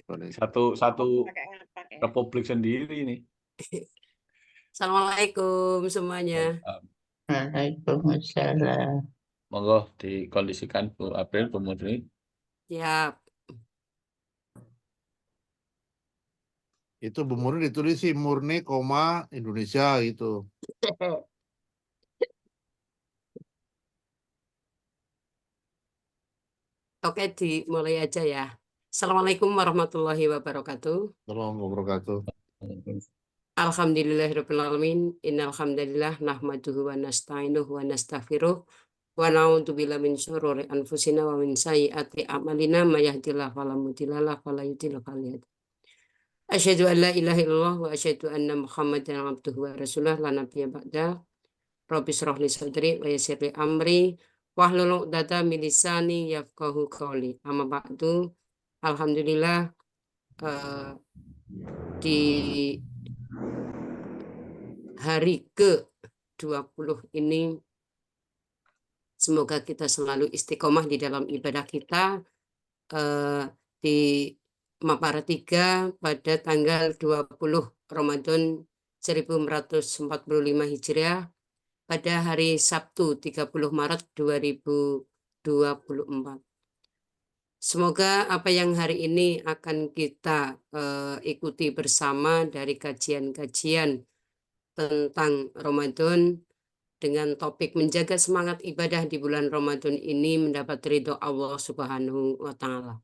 Satu republik sendiri nih. Assalamualaikum semuanya. Waalaikumsalam. Monggo dikondisikan Bu April, Bu Murni. Siap. Itu Bu Murni ditulis sih Murni, Indonesia gitu. Oke, dimulai aja ya. Assalamualaikum warahmatullahi wabarakatuh. Assalamualaikum warahmatullahi wabarakatuh. Alhamdulillahirrahmanirrahim. Innal hamdalillah nahmaduhu wa nasta'inuhu wa nastaghfiruh wa na'udzubillahi min syururi anfusina wa min sayyiati a'malina may yahdihillahu fala mudilla lahu wa la yudhlil fala hadiya lahu. Asyhadu an la ilaha illallah wa asyhadu anna Muhammadan abduhu wa rasuluh la nabiyya ba'da. Rabbi shrah li sadri wa yassir li amri wahlul 'uqdatam min lisani yafqahu qawli. Amma ba'du. Alhamdulillah di hari ke-20 ini semoga kita selalu istiqomah di dalam ibadah kita di Mapara 3 pada tanggal 20 Ramadan 1445 Hijriah pada hari Sabtu 30 Maret 2024. Semoga apa yang hari ini akan kita ikuti bersama dari kajian-kajian tentang Ramadan dengan topik menjaga semangat ibadah di bulan Ramadan ini mendapat ridho Allah Subhanahu wa Ta'ala.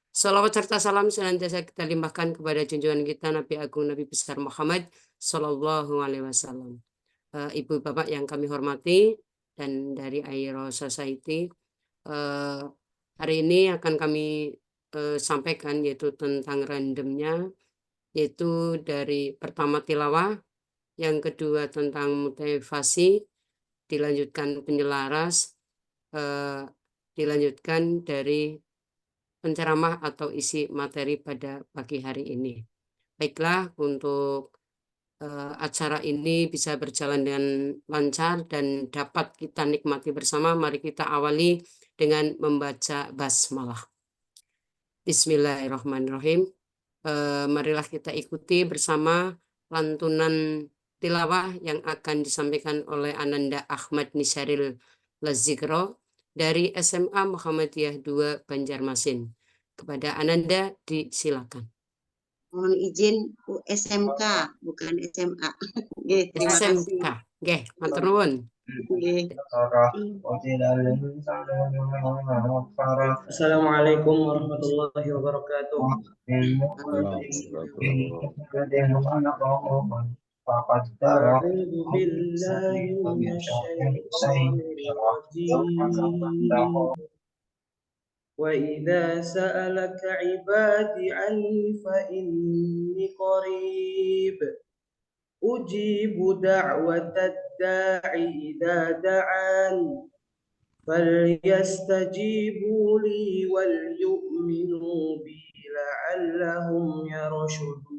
Salawat serta salam senantiasa kita limpahkan kepada junjungan kita Nabi Agung Nabi besar Muhammad Sallallahu Alaihi Wasallam. Ibu bapak yang kami hormati dan dari Airo Society, hari ini akan kami sampaikan yaitu tentang randomnya, yaitu dari pertama tilawah, yang kedua tentang motivasi, dilanjutkan penyelaras, dilanjutkan dari penceramah atau isi materi pada pagi hari ini. Baiklah, untuk acara ini bisa berjalan dengan lancar dan dapat kita nikmati bersama. Mari kita awali dengan membaca basmalah. Bismillahirrahmanirrahim. Marilah kita ikuti bersama lantunan tilawah yang akan disampaikan oleh Ananda Ahmad Nisaril Lazikro dari SMA Muhammadiyah 2 Banjarmasin. Kepada Ananda disilakan. Mohon izin SMK bukan SMA. Terima SMK. Nggih, matur nuwun. Assalamualaikum warahmatullahi wabarakatuh. أعوذ بالله من الشيطان الرجيم وإذا سألك عبادي عني فإني قريب أجيب دعوة الداع إذا دعان فليستجيبوا لي وليؤمنوا بي لعلهم يرشدون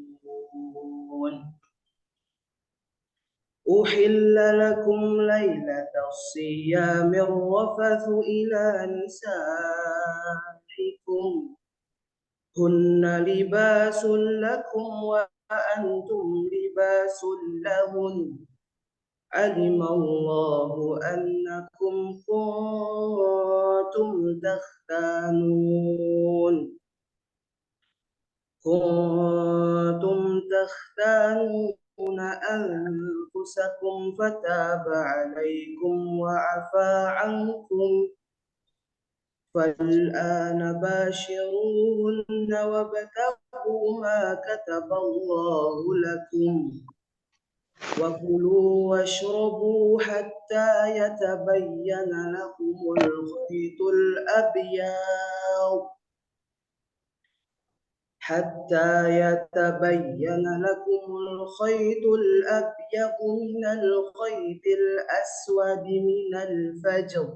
أحل لكم ليلة الصيام الرفث إلى نسائكم هن لباس لكم وأنتم لباس لهن علم الله أنكم كنتم تختانون أنفسكم فتاب عليكم وعفى عنكم فالآن باشروهن وابتغوا ما كتب الله لكم وكلوا واشربوا حتى يتبين لكم الخيط الأبيض من الخيط الأسود من الفجر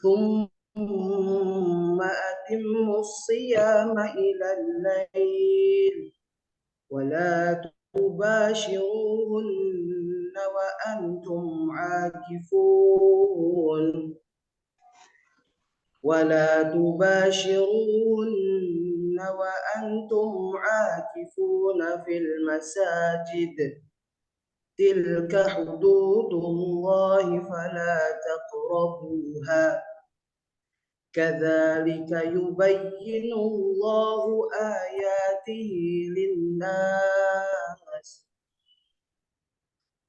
ثم أتموا الصيام إلى الليل ولا تباشروهن وأنتم عاكفون ولا تباشروهن وأنتم عاكفون في المساجد تلك حدود الله فلا تقربوها كذلك يبين الله آياته للناس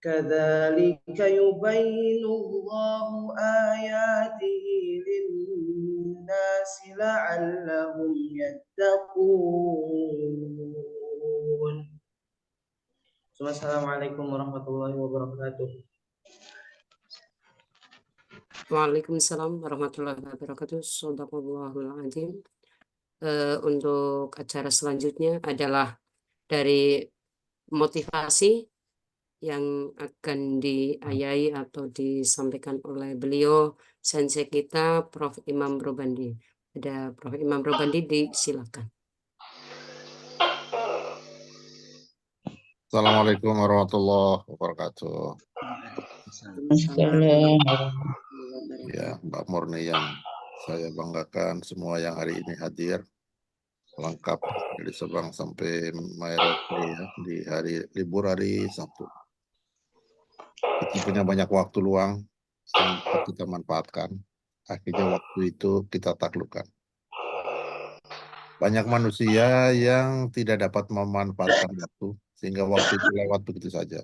كذلك يبين الله آياته للناس لعلهم يتقون. Assalamualaikum warahmatullahi wabarakatuh. Waalaikumsalam warahmatullahi wabarakatuh. Shadaqallahul adzim. Untuk acara selanjutnya adalah dari motivasi yang akan diayai atau disampaikan oleh beliau sensei kita Prof. Imam Robandi. Ada Prof. Imam Robandi, disilakan. Assalamualaikum warahmatullahi wabarakatuh. Ya, Mbak Murni yang saya banggakan, semua yang hari ini hadir lengkap dari Sabang sampai Merauke ya, di hari libur hari Sabtu. Kita punya banyak waktu luang yang kita manfaatkan. Akhirnya waktu itu kita taklukkan. Banyak manusia yang tidak dapat memanfaatkan waktu, sehingga waktu itu lewat begitu saja.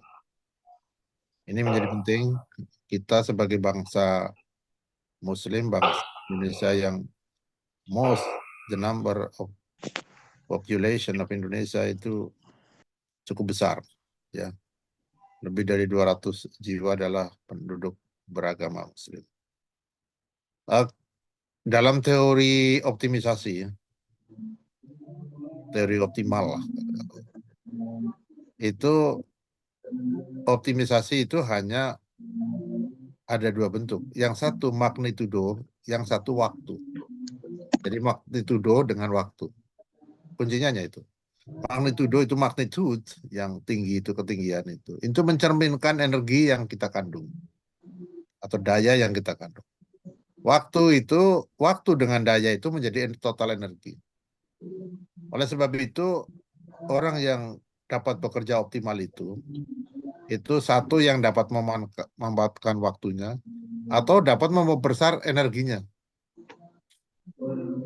Ini menjadi penting kita sebagai bangsa Muslim, bangsa Indonesia yang the number of population of Indonesia itu cukup besar, ya. Lebih dari 200 jiwa adalah penduduk beragama Muslim. Dalam teori optimisasi, teori optimal lah, itu optimisasi itu hanya ada dua bentuk. Yang satu magnitudo, yang satu waktu. Jadi magnitudo dengan waktu. Kuncinya itu. Magnitudo itu magnitude, yang tinggi itu ketinggian itu. Itu mencerminkan energi yang kita kandung. Atau daya yang kita kandung. Waktu dengan daya itu menjadi total energi. Oleh sebab itu, orang yang dapat bekerja optimal itu satu yang dapat memanfaatkan waktunya atau dapat membesar energinya.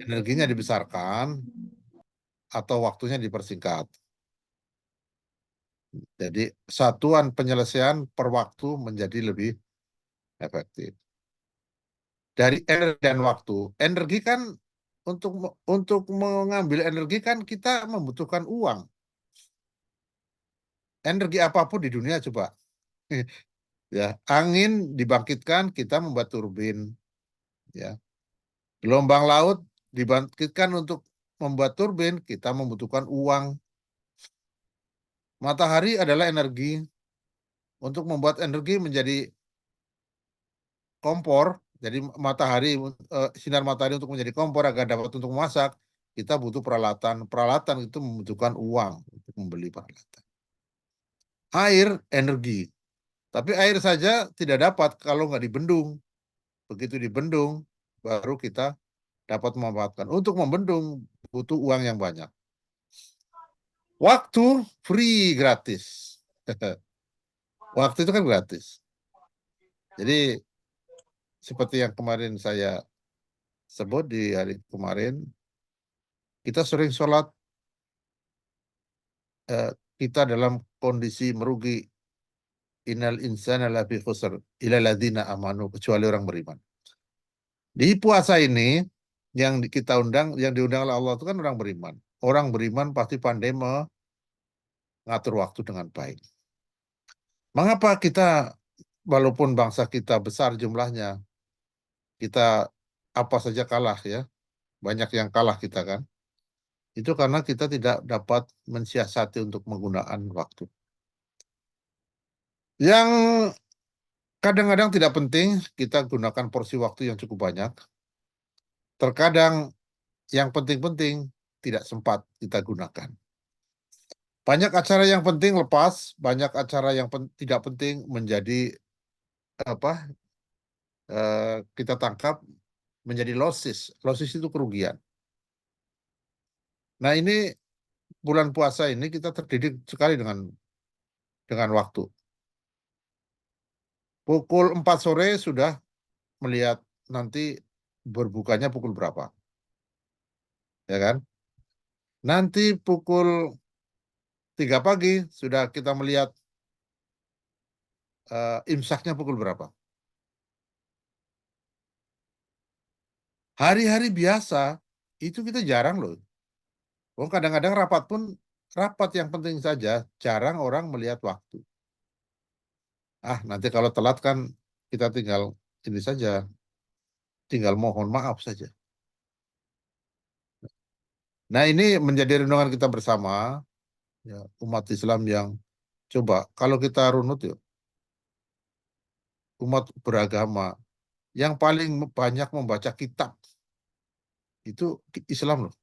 Energinya dibesarkan atau waktunya dipersingkat. Jadi satuan penyelesaian per waktu menjadi lebih efektif. Dari energi dan waktu, energi kan untuk mengambil energi kan kita membutuhkan uang. Energi apapun di dunia coba. Ya, angin dibangkitkan, kita membuat turbin. Ya. Gelombang laut dibangkitkan untuk membuat turbin, kita membutuhkan uang. Matahari adalah energi. Untuk membuat energi menjadi kompor, jadi sinar matahari untuk menjadi kompor agar dapat untuk memasak, kita butuh peralatan. Peralatan itu membutuhkan uang untuk membeli peralatan. Air, energi. Tapi air saja tidak dapat kalau nggak dibendung. Begitu dibendung, baru kita dapat memanfaatkan. Untuk membendung butuh uang yang banyak. Waktu free, gratis. Waktu itu kan gratis. Jadi seperti yang kemarin saya sebut di hari kemarin, kita sering sholat, kita dalam kondisi merugi. Innal insana lafi khusr illa ladzina amanu, kecuali orang beriman. Di puasa ini yang kita undang, yang diundang oleh Allah itu kan orang beriman. Orang beriman pasti pandai mengatur waktu dengan baik. Mengapa kita, walaupun bangsa kita besar jumlahnya, kita apa saja kalah ya, banyak yang kalah kita kan. Itu karena kita tidak dapat mensiasati untuk menggunakan waktu. Yang kadang-kadang tidak penting, kita gunakan porsi waktu yang cukup banyak. Terkadang yang penting-penting tidak sempat kita gunakan. Banyak acara yang penting lepas, banyak acara yang tidak penting menjadi kita tangkap menjadi losses. Losses itu kerugian. Nah, ini bulan puasa ini kita terdidik sekali dengan waktu. Pukul 4 sore sudah melihat nanti berbukanya pukul berapa. Ya kan? Nanti pukul 3 pagi sudah kita melihat imsaknya pukul berapa. Hari-hari biasa itu kita jarang loh. Oh, kadang-kadang rapat yang penting saja, jarang orang melihat waktu. Nanti kalau telat kan kita tinggal ini saja, tinggal mohon maaf saja. Nah, ini menjadi renungan kita bersama, ya, umat Islam yang coba kalau kita runut yuk, umat beragama yang paling banyak membaca kitab itu Islam loh.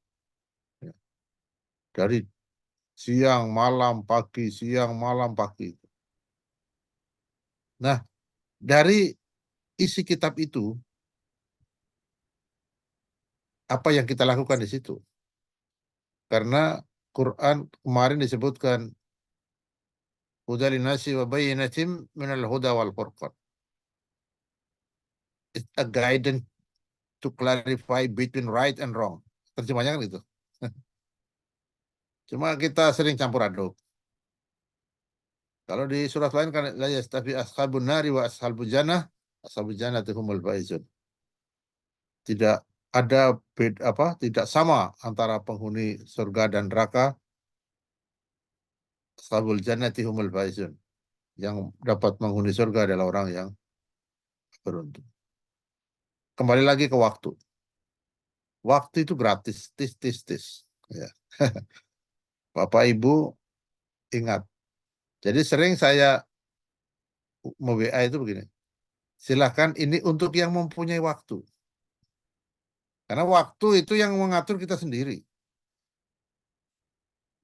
Ya. Dari siang, malam, pagi, siang, malam, pagi. Nah, dari isi kitab itu, apa yang kita lakukan di situ? Karena Quran kemarin disebutkan hudal linasi wa bayyinatin minal huda wal furqan. It's a guidance to clarify between right and wrong. Terjemahnya kan gitu. Cuma kita sering campur aduk. Kalau di surat lain kan la yastafi ashabun nari wa ashabul jannah, ashabul jannati humul faizun. Tidak ada tidak sama antara penghuni surga dan neraka. Ashabul jannati humul faizun. Yang dapat menghuni surga adalah orang yang beruntung. Kembali lagi ke waktu. Waktu itu gratis, tis. Ya. Bapak Ibu ingat. Jadi sering saya WA itu begini. Silahkan ini untuk yang mempunyai waktu. Karena waktu itu yang mengatur kita sendiri.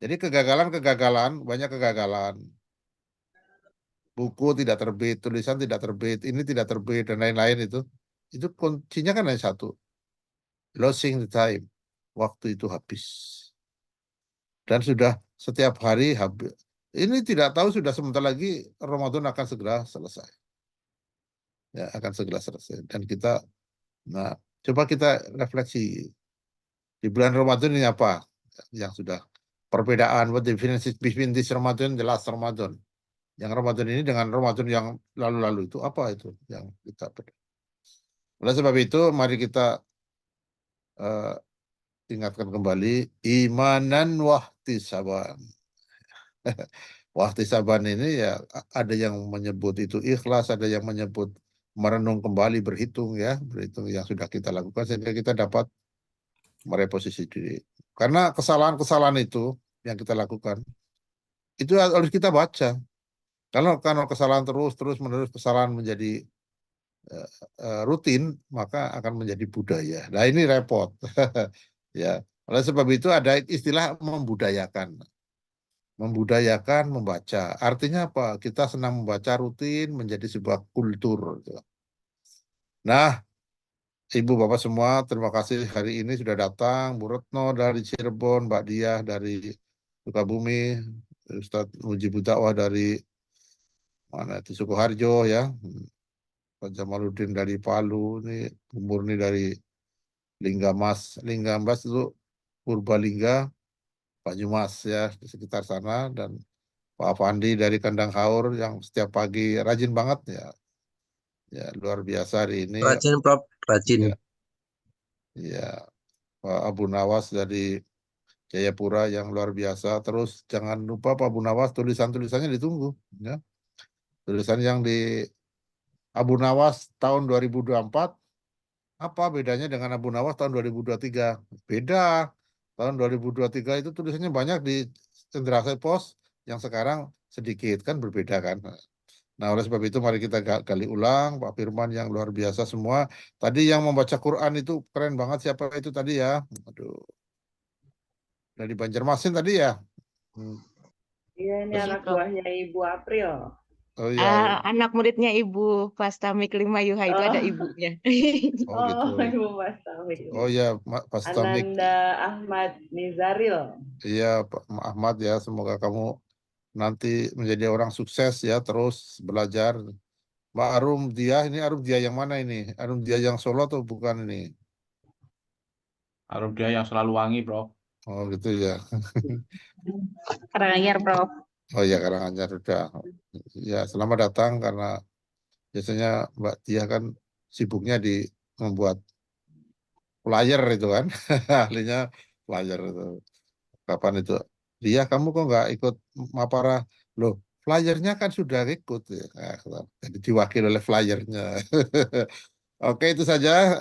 Jadi kegagalan, banyak kegagalan. Buku tidak terbit, tulisan tidak terbit, ini tidak terbit, dan lain-lain itu. Itu kuncinya kan hanya satu. Losing the time. Waktu itu habis. Dan sudah setiap hari habis. Ini tidak tahu sudah sebentar lagi Ramadan akan segera selesai. Ya, akan segera selesai. Dan kita, coba kita refleksi. Di bulan Ramadan ini apa yang sudah perbedaan, what difference between this Ramadan and the last Ramadan. Yang Ramadan ini dengan Ramadan yang lalu-lalu itu apa itu yang kita oleh sebab itu mari kita ingatkan kembali imanan wahtisaban. Wahtisaban ini ya ada yang menyebut itu ikhlas, ada yang menyebut merenung kembali, berhitung yang sudah kita lakukan sehingga kita dapat mereposisi diri. Karena kesalahan-kesalahan itu yang kita lakukan itu harus kita baca. Kalau kesalahan terus-menerus kesalahan menjadi rutin, maka akan menjadi budaya. Nah, ini repot. Ya, oleh sebab itu ada istilah membudayakan. Membudayakan membaca. Artinya apa? Kita senang membaca rutin menjadi sebuah kultur. Nah, Ibu Bapak semua, terima kasih hari ini sudah datang. Bu Retno dari Cirebon, Mbak Diah dari Sukabumi, Ustadz Mujibud Dakwah dari mana itu Sukoharjo ya, Pak Jamaluddin dari Palu, ini Bu Murni dari Linggamas itu Purbalingga, Pak Jumas ya di sekitar sana, dan Pak Afandi dari Kandang Haur yang setiap pagi rajin banget ya luar biasa hari ini. Rajin, Prof. Rajin. Ya, Pak Abu Nawas dari Jayapura yang luar biasa. Terus jangan lupa Pak Abu Nawas tulisannya ditunggu. Ya. Tulisan yang di Abu Nawas tahun 2024, apa bedanya dengan Abu Nawas tahun 2023? Beda. Tahun 2023 itu tulisannya banyak di Cendrawasih Pos, yang sekarang sedikit, kan berbeda kan. Nah, oleh sebab itu mari kita gali ulang, Pak Firman yang luar biasa semua. Tadi yang membaca Quran itu keren banget, siapa itu tadi ya? Aduh. Dari Banjarmasin tadi ya? Iya, ini anak buahnya Ibu April. Oh iya, Anak muridnya Ibu Fastamik Lima Yuha itu ada Oh. ibunya. oh gitu. Oh, Ibu Fastamik. Oh iya, Pak Stamik. Ananda Ahmad Nizaril. Iya, Pak Ahmad ya, semoga kamu nanti menjadi orang sukses ya, terus belajar. Mbak Arum Dia, ini Arum Dia yang mana ini? Arum Dia yang Solo atau bukan ini? Arum dia yang selalu wangi, Bro. Oh gitu ya. Karanganyar, Prof. Oh ya, Karanganyar sudah. Ya, selamat datang karena biasanya Mbak Dia kan sibuknya di membuat flyer itu kan. Ahlinya flyer itu. Kapan itu? Dia kamu kok nggak ikut Mapara? Loh, flyernya kan sudah ikut ya. Jadi diwakili oleh flyernya. Oke, itu saja.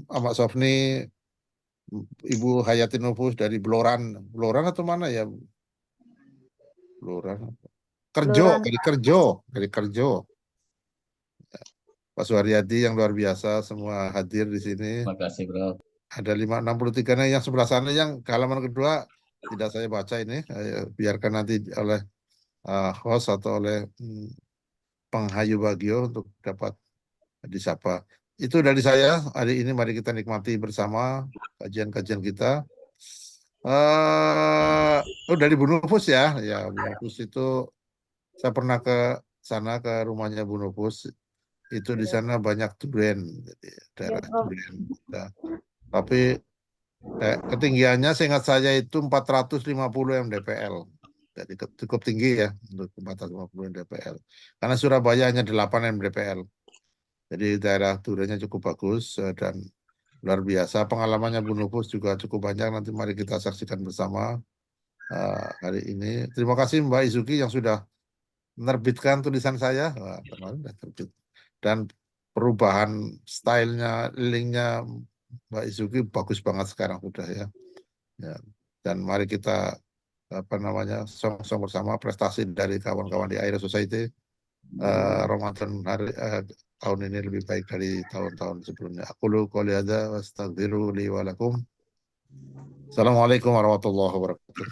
Ahmad Sofni, Ibu Hayati Nufus dari Bloran. Bloran atau mana ya? Bloran. Kerjo, Bloran. dari Kerjo. Pak Suharyadi yang luar biasa semua hadir di sini. Terima kasih, Bro. Ada 563 nya yang sebelah sana yang halaman kedua tidak saya baca ini. Biarkan nanti oleh host atau oleh Penghayu Bagio untuk dapat disapa. Itu dari saya hari ini, mari kita nikmati bersama kajian-kajian kita. Dari Bu Nufus ya, Bu Nufus itu saya pernah ke sana ke rumahnya Bu Nufus. Itu di sana banyak durian, jadi daerah durian. Nah, tapi ketinggiannya seingat saya itu 450 mdpl. Jadi cukup tinggi ya untuk 450 mdpl. Karena Surabaya hanya 8 mdpl. Jadi daerah duriannya cukup bagus dan luar biasa. Pengalamannya Bu Nufus juga cukup banyak. Nanti mari kita saksikan bersama hari ini. Terima kasih Mbak Izuki yang sudah menerbitkan tulisan saya. Kemarin sudah terbit. Dan perubahan stylenya, linknya Mbak Izuki bagus banget sekarang sudah ya. Dan mari kita song-song bersama prestasi dari kawan-kawan di Aira Society. Ramadan tahun ini lebih baik dari tahun-tahun sebelumnya. Aku qouli hadza wa astaghfiru li wa lakum. Assalamualaikum warahmatullahi wabarakatuh.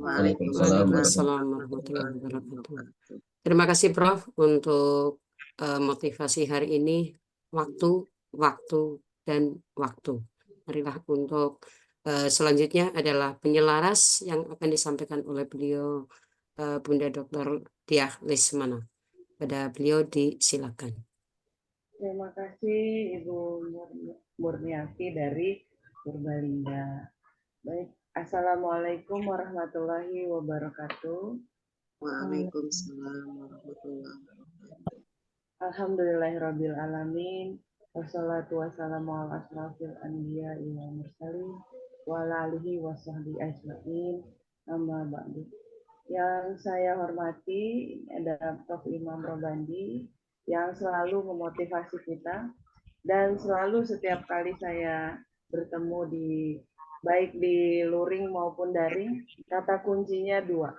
Waalaikumsalam warahmatullahi wabarakatuh. Terima kasih Prof untuk motivasi hari ini, waktu, dan waktu. Marilah untuk selanjutnya adalah penyelaras yang akan disampaikan oleh beliau Bunda Dr. Diah Lesmana. Pada beliau disilakan. Terima kasih Ibu Murniati dari Purbalingga. Baik, Assalamualaikum warahmatullahi wabarakatuh. Waalaikumsalam warahmatullahi wabarakatuh. Alhamdulillahirabbil alamin. Wassalatu wassalamu ala asrofil anbiya wal mursalin wa ala alihi washabbihi ajmain. Amma ba'du. Yang saya hormati adalah Prof. Imam Robandi yang selalu memotivasi kita dan selalu setiap kali saya bertemu baik di luring maupun daring, kata kuncinya dua,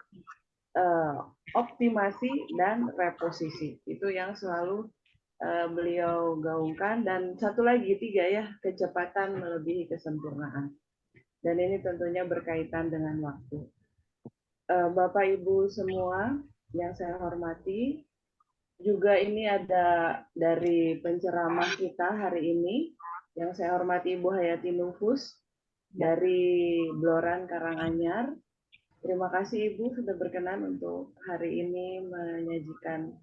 optimasi dan reposisi. Itu yang selalu beliau gaungkan, dan satu lagi tiga ya, kecepatan melebihi kesempurnaan. Dan ini tentunya berkaitan dengan waktu. Bapak Ibu semua yang saya hormati, juga ini ada dari penceramah kita hari ini yang saya hormati Ibu Hayati Nufus dari Bloran Karanganyar. Terima kasih Ibu sudah berkenan untuk hari ini menyajikan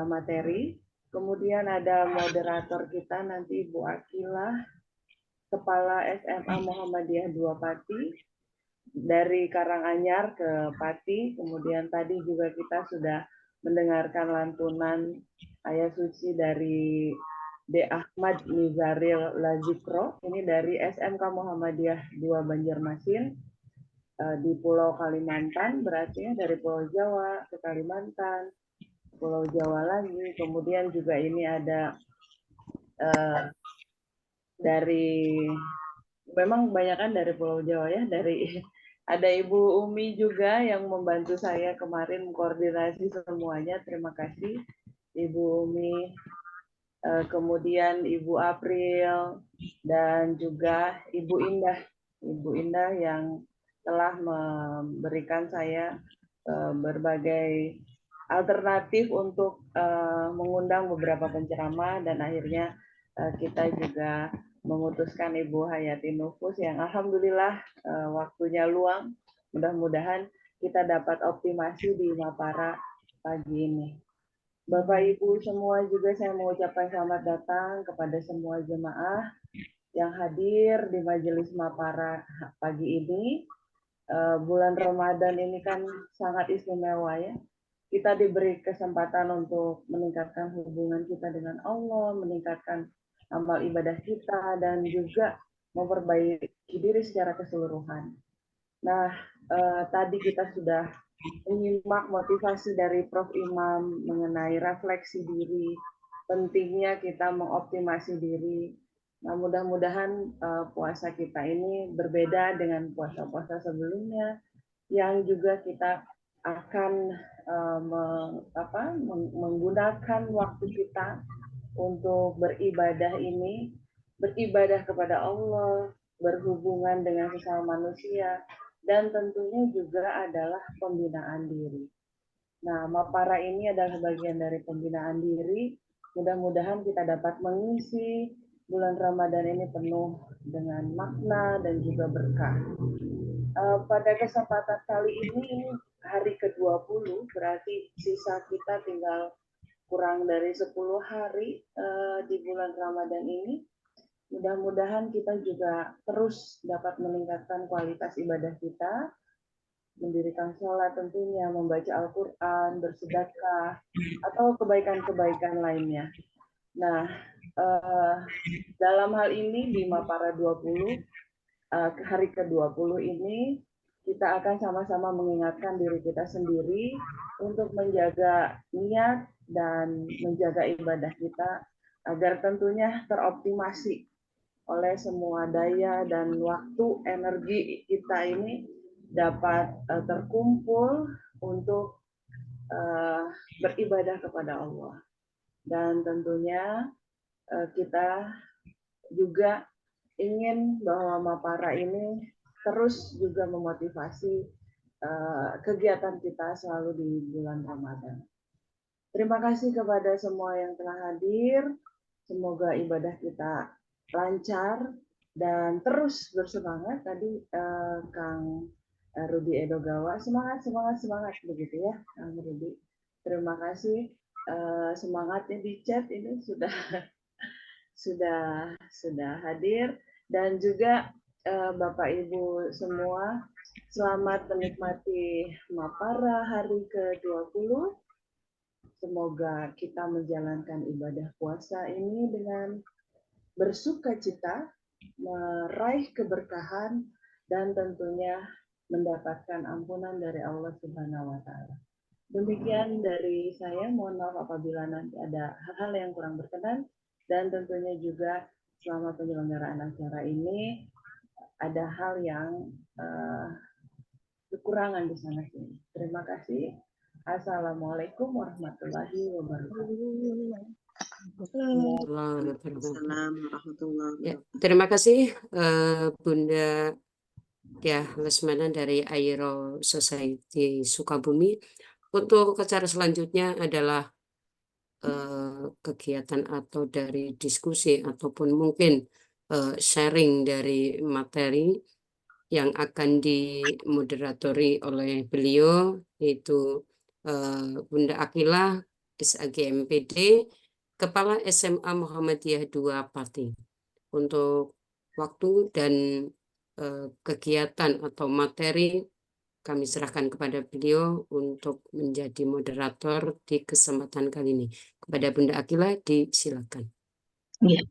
materi. Kemudian ada moderator kita nanti Ibu Akilah, Kepala SMA Muhammadiyah 2 Pati, dari Karanganyar ke Pati. Kemudian tadi juga kita sudah mendengarkan lantunan ayat suci dari D. Ahmad Nizaril Lazikro, ini dari SMK Muhammadiyah 2 Banjarmasin di Pulau Kalimantan, berarti ya dari Pulau Jawa ke Kalimantan, Pulau Jawa lagi. Kemudian juga ini ada dari, memang kebanyakan dari Pulau Jawa ya, dari ada Ibu Umi juga yang membantu saya kemarin koordinasi semuanya. Terima kasih Ibu Umi. Kemudian Ibu April dan juga Ibu Indah. Ibu Indah yang telah memberikan saya berbagai alternatif untuk mengundang beberapa penceramah, dan akhirnya kita juga memutuskan Ibu Hayati Nufus yang alhamdulillah waktunya luang. Mudah-mudahan kita dapat optimasi di Mapara pagi ini. Bapak Ibu semua juga saya mengucapkan selamat datang kepada semua jemaah yang hadir di Majelis Mapara pagi ini. Bulan Ramadan ini kan sangat istimewa ya. Kita diberi kesempatan untuk meningkatkan hubungan kita dengan Allah, meningkatkan amal ibadah kita, dan juga memperbaiki diri secara keseluruhan. Nah, tadi kita sudah menyimak motivasi dari Prof. Imam mengenai refleksi diri, pentingnya kita mengoptimasi diri. Nah, mudah-mudahan puasa kita ini berbeda dengan puasa-puasa sebelumnya, yang juga kita akan menggunakan waktu kita untuk beribadah ini, beribadah kepada Allah, berhubungan dengan sesama manusia, dan tentunya juga adalah pembinaan diri. Nah, Mapara ini adalah bagian dari pembinaan diri. Mudah-mudahan kita dapat mengisi bulan Ramadan ini penuh dengan makna dan juga berkah. Pada kesempatan kali ini hari ke-20, berarti sisa kita tinggal kurang dari 10 hari di bulan Ramadan ini. Mudah-mudahan kita juga terus dapat meningkatkan kualitas ibadah kita, mendirikan sholat tentunya, membaca Al-Quran, bersedekah, atau kebaikan-kebaikan lainnya. Nah, dalam hal ini di Mapara 20, hari ke-20 ini, kita akan sama-sama mengingatkan diri kita sendiri untuk menjaga niat dan menjaga ibadah kita, agar tentunya teroptimasi oleh semua daya dan waktu, energi kita ini dapat terkumpul untuk beribadah kepada Allah. Dan tentunya kita juga ingin bahwa Mapara ini terus juga memotivasi kegiatan kita selalu di bulan Ramadan. Terima kasih kepada semua yang telah hadir. Semoga ibadah kita lancar dan terus bersemangat. Tadi Kang Rudi Edogawa, semangat begitu ya, Kang Rudi. Terima kasih, semangatnya di chat ini sudah hadir, dan juga Bapak Ibu semua, selamat menikmati Mapara hari ke-20. Semoga kita menjalankan ibadah puasa ini dengan bersuka cita, meraih keberkahan, dan tentunya mendapatkan ampunan dari Allah Subhanahu wa Ta'ala. Demikian dari saya, mohon maaf apabila nanti ada hal-hal yang kurang berkenan, dan tentunya juga selama penyelenggaraan acara ini ada hal yang kekurangan di sana sini. Terima kasih. Assalamualaikum warahmatullahi wabarakatuh. Assalamualaikum warahmatullahi Ya, wabarakatuh. terima kasih Bunda Diah Lesmana dari Aero Society Sukabumi. Untuk acara selanjutnya adalah kegiatan atau dari diskusi ataupun mungkin sharing dari materi yang akan dimoderatori oleh beliau, yaitu Bunda Akila, SAGMPD, Kepala SMA Muhammadiyah 2 Pati. Untuk waktu dan kegiatan atau materi kami serahkan kepada beliau untuk menjadi moderator di kesempatan kali ini. Kepada Bunda Akila, disilakan. Ya,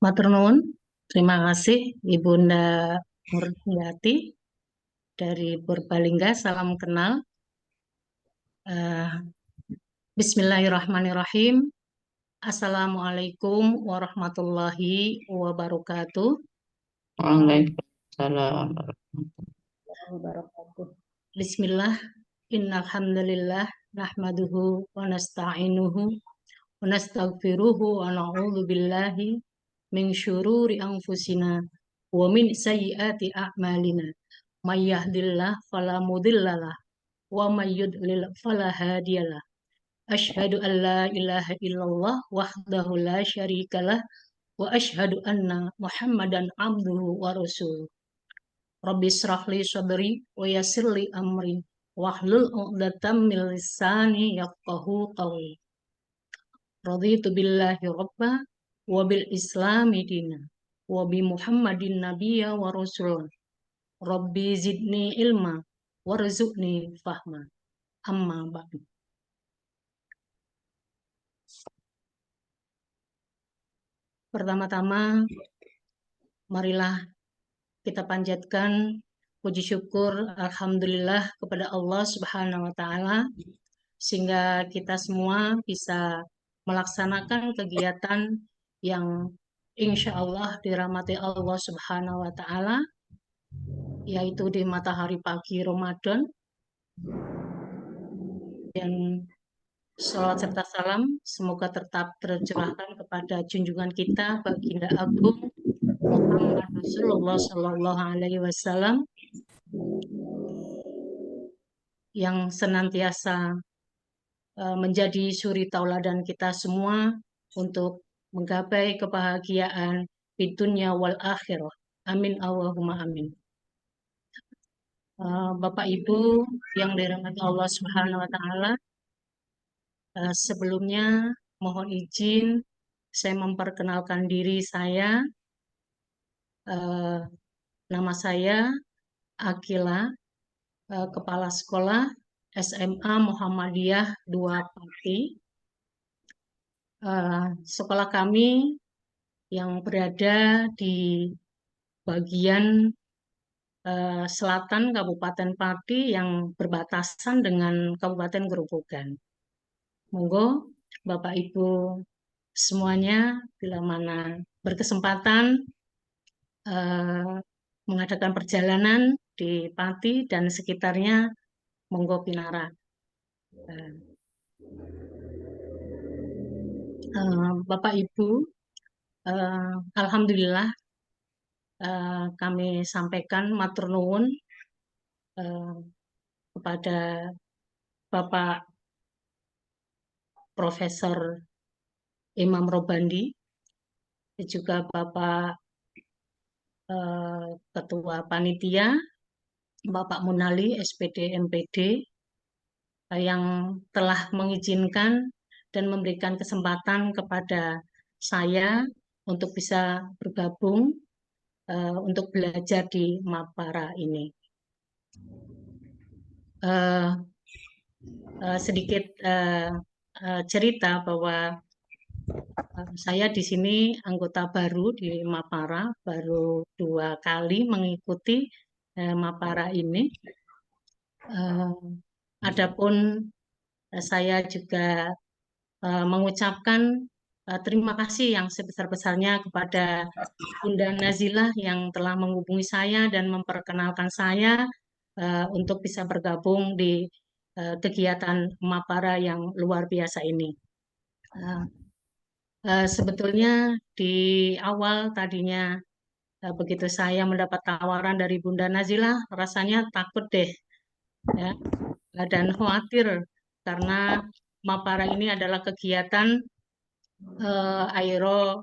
matur nuwun. Terima kasih Ibunda Murniati dari Purbalingga. Salam kenal. Bismillahirrahmanirrahim. Assalamualaikum warahmatullahi wabarakatuh. Waalaikumsalam. Bismillah. Innalhamdulillah nahmaduhu wa nasta'inuhu wa nastaghfiruhu wa na'udzu billahi min syururi anfusina wa min sayyiati a'malina. May yahdihillahu fala mudhillalah wa may yudlil fala hadiyalah. Asyhadu an la ilaha illallah wahdahu la syarikalah wa asyhadu anna Muhammadan abduhu wa rasuluh. Rabbi israh li sadri wa yassir li amri wahlul 'uqdatam min lisani yafqahu qawli. Raditu billahi rabba wa bil islami dina wa bi Muhammadin nabiyya wa rasulah. Rabbi zidni ilma warzuqni fahma. Amma ba'du. Pertama-tama, marilah kita panjatkan puji syukur alhamdulillah kepada Allah Subhanahu wa taala sehingga kita semua bisa melaksanakan kegiatan yang insya Allah dirahmati Allah Subhanahu wa taala, yaitu di matahari pagi Ramadan. Dan sholawat serta salam semoga tetap tercurahkan kepada junjungan kita Baginda Agung Muhammad Rasulullah Sallallahu Alaihi Wasallam yang senantiasa menjadi suri tauladan kita semua untuk menggapai kebahagiaan di dunia wal akhirah. Amin Allahumma amin. Bapak Ibu yang dirahmati Allah Subhanahu wa taala, sebelumnya mohon izin saya memperkenalkan diri saya. Nama saya Akila, Kepala Sekolah SMA Muhammadiyah 2 Pati. Sekolah kami yang berada di bagian selatan Kabupaten Pati yang berbatasan dengan Kabupaten Grobogan. Monggo Bapak Ibu semuanya bila mana berkesempatan mengadakan perjalanan di Pati dan sekitarnya, monggo pinara. Bapak Ibu, alhamdulillah kami sampaikan matur nuwun kepada Bapak Profesor Imam Robandi, juga Bapak Ketua Panitia, Bapak Munali SPD MPD, yang telah mengizinkan dan memberikan kesempatan kepada saya untuk bisa bergabung untuk belajar di Mapara ini. Sedikit cerita bahwa saya di sini anggota baru di Mapara, baru 2 kali mengikuti Mapara ini. Adapun saya juga mengucapkan terima kasih yang sebesar-besarnya kepada Bunda Nazilah yang telah menghubungi saya dan memperkenalkan saya untuk bisa bergabung di kegiatan Mapara yang luar biasa ini. Sebetulnya di awal tadinya begitu saya mendapat tawaran dari Bunda Nazilah, rasanya takut deh, ya, dan khawatir karena Mapara ini adalah kegiatan aero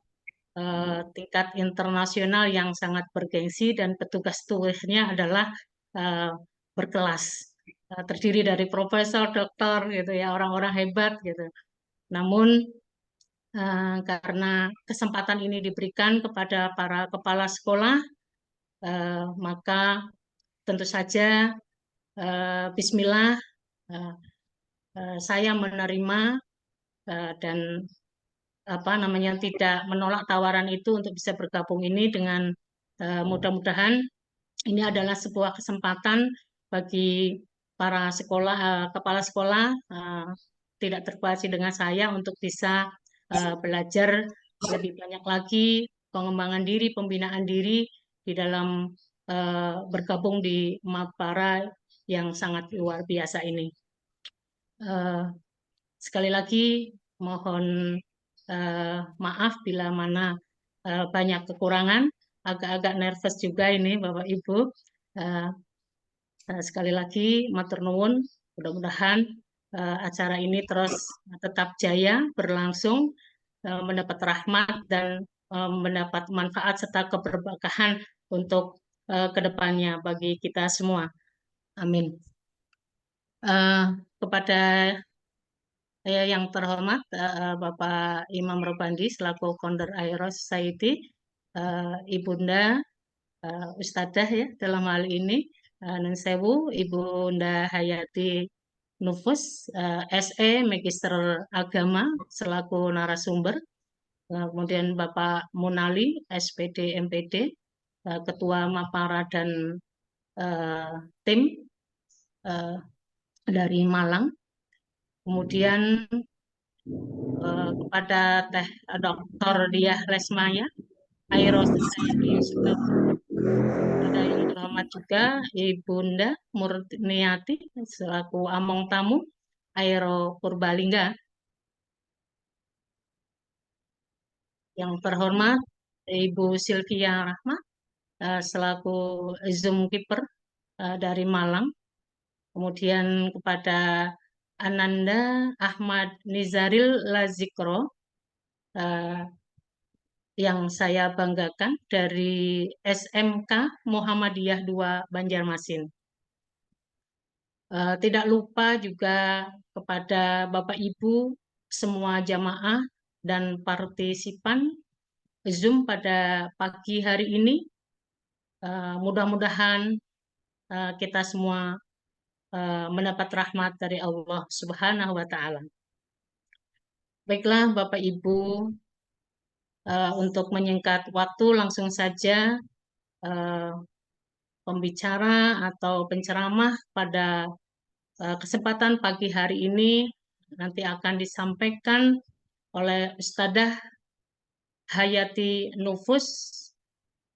tingkat internasional yang sangat bergengsi dan petugas-tugasnya adalah berkelas, terdiri dari profesor, dokter, gitu ya, orang-orang hebat gitu. Namun karena kesempatan ini diberikan kepada para kepala sekolah, maka tentu saja Bismillah saya menerima dan tidak menolak tawaran itu untuk bisa bergabung ini dengan mudah-mudahan ini adalah sebuah kesempatan bagi para sekolah, kepala sekolah tidak terkecuali dengan saya untuk bisa belajar lebih banyak lagi pengembangan diri, pembinaan diri di dalam bergabung di Mapara yang sangat luar biasa ini. Sekali lagi mohon maaf bila mana banyak kekurangan, agak-agak nervous juga ini Bapak Ibu. Sekali lagi matur nuwun Mudah-mudahan acara ini terus tetap jaya berlangsung, mendapat rahmat dan mendapat manfaat serta keberkahan untuk kedepannya bagi kita semua. Amin. Kepada yang terhormat Bapak Imam Robandi selaku founder Aero Society, Ibunda Ustadzah ya dalam hal ini, Nun Sewu, Ibunda Hayati Nufus, SE Magister Agama selaku narasumber, kemudian Bapak Munali, SPD MPD, Ketua Mapara dan tim dari Malang. Kemudian kepada Teh Dr. Diah Lesmaya, Aero Society Sukabumi. Ada yang terhormat juga Ibunda Murniati selaku Among Tamu Aero Purbalingga. Yang terhormat Ibu Sylvia Rahma selaku Zoom Keeper dari Malang. Kemudian kepada Ananda Ahmad Nizaril Lazikro yang saya banggakan dari SMK Muhammadiyah 2 Banjarmasin. Tidak lupa juga kepada Bapak Ibu semua jamaah dan partisipan Zoom pada pagi hari ini. Mudah-mudahan kita semua mendapat rahmat dari Allah Subhanahu wa Ta'ala. Baiklah Bapak Ibu, untuk menyingkat waktu langsung saja pembicara atau penceramah pada kesempatan pagi hari ini nanti akan disampaikan oleh Ustadzah Hayati Nufus,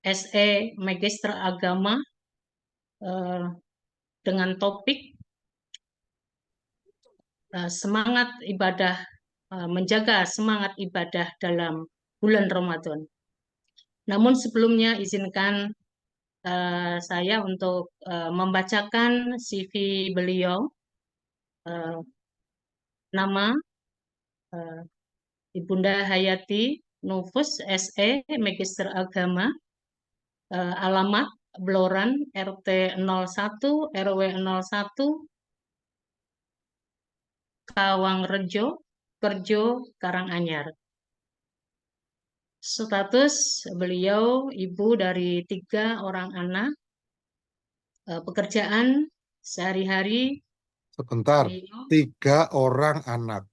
SE Magister Agama, dengan topik semangat ibadah, menjaga semangat ibadah dalam bulan Ramadan. Namun sebelumnya izinkan saya untuk membacakan CV beliau. Nama Ibunda Hayati Nufus, SE Magister Agama, alamat Bloran, RT 01, RW 01, Kawangrejo, Kerjo, Karanganyar. Status beliau ibu dari 3 orang anak. Pekerjaan sehari-hari Sebentar, beliau 3 orang anak.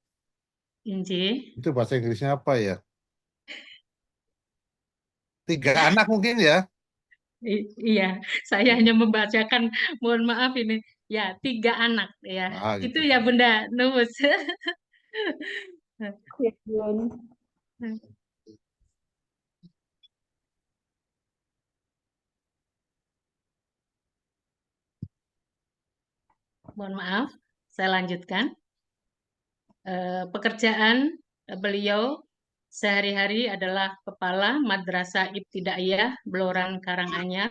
Inji. Itu bahasa Inggrisnya apa ya? 3 anak mungkin ya? Iya, saya hanya membacakan, mohon maaf ini. Ya, 3 anak ya. Gitu. Itu ya Bunda Nufus. Ya, Bun. Mohon maaf, saya lanjutkan. Pekerjaan beliau sehari-hari adalah Kepala Madrasah Ibtidaiyah Bloran Karanganyar.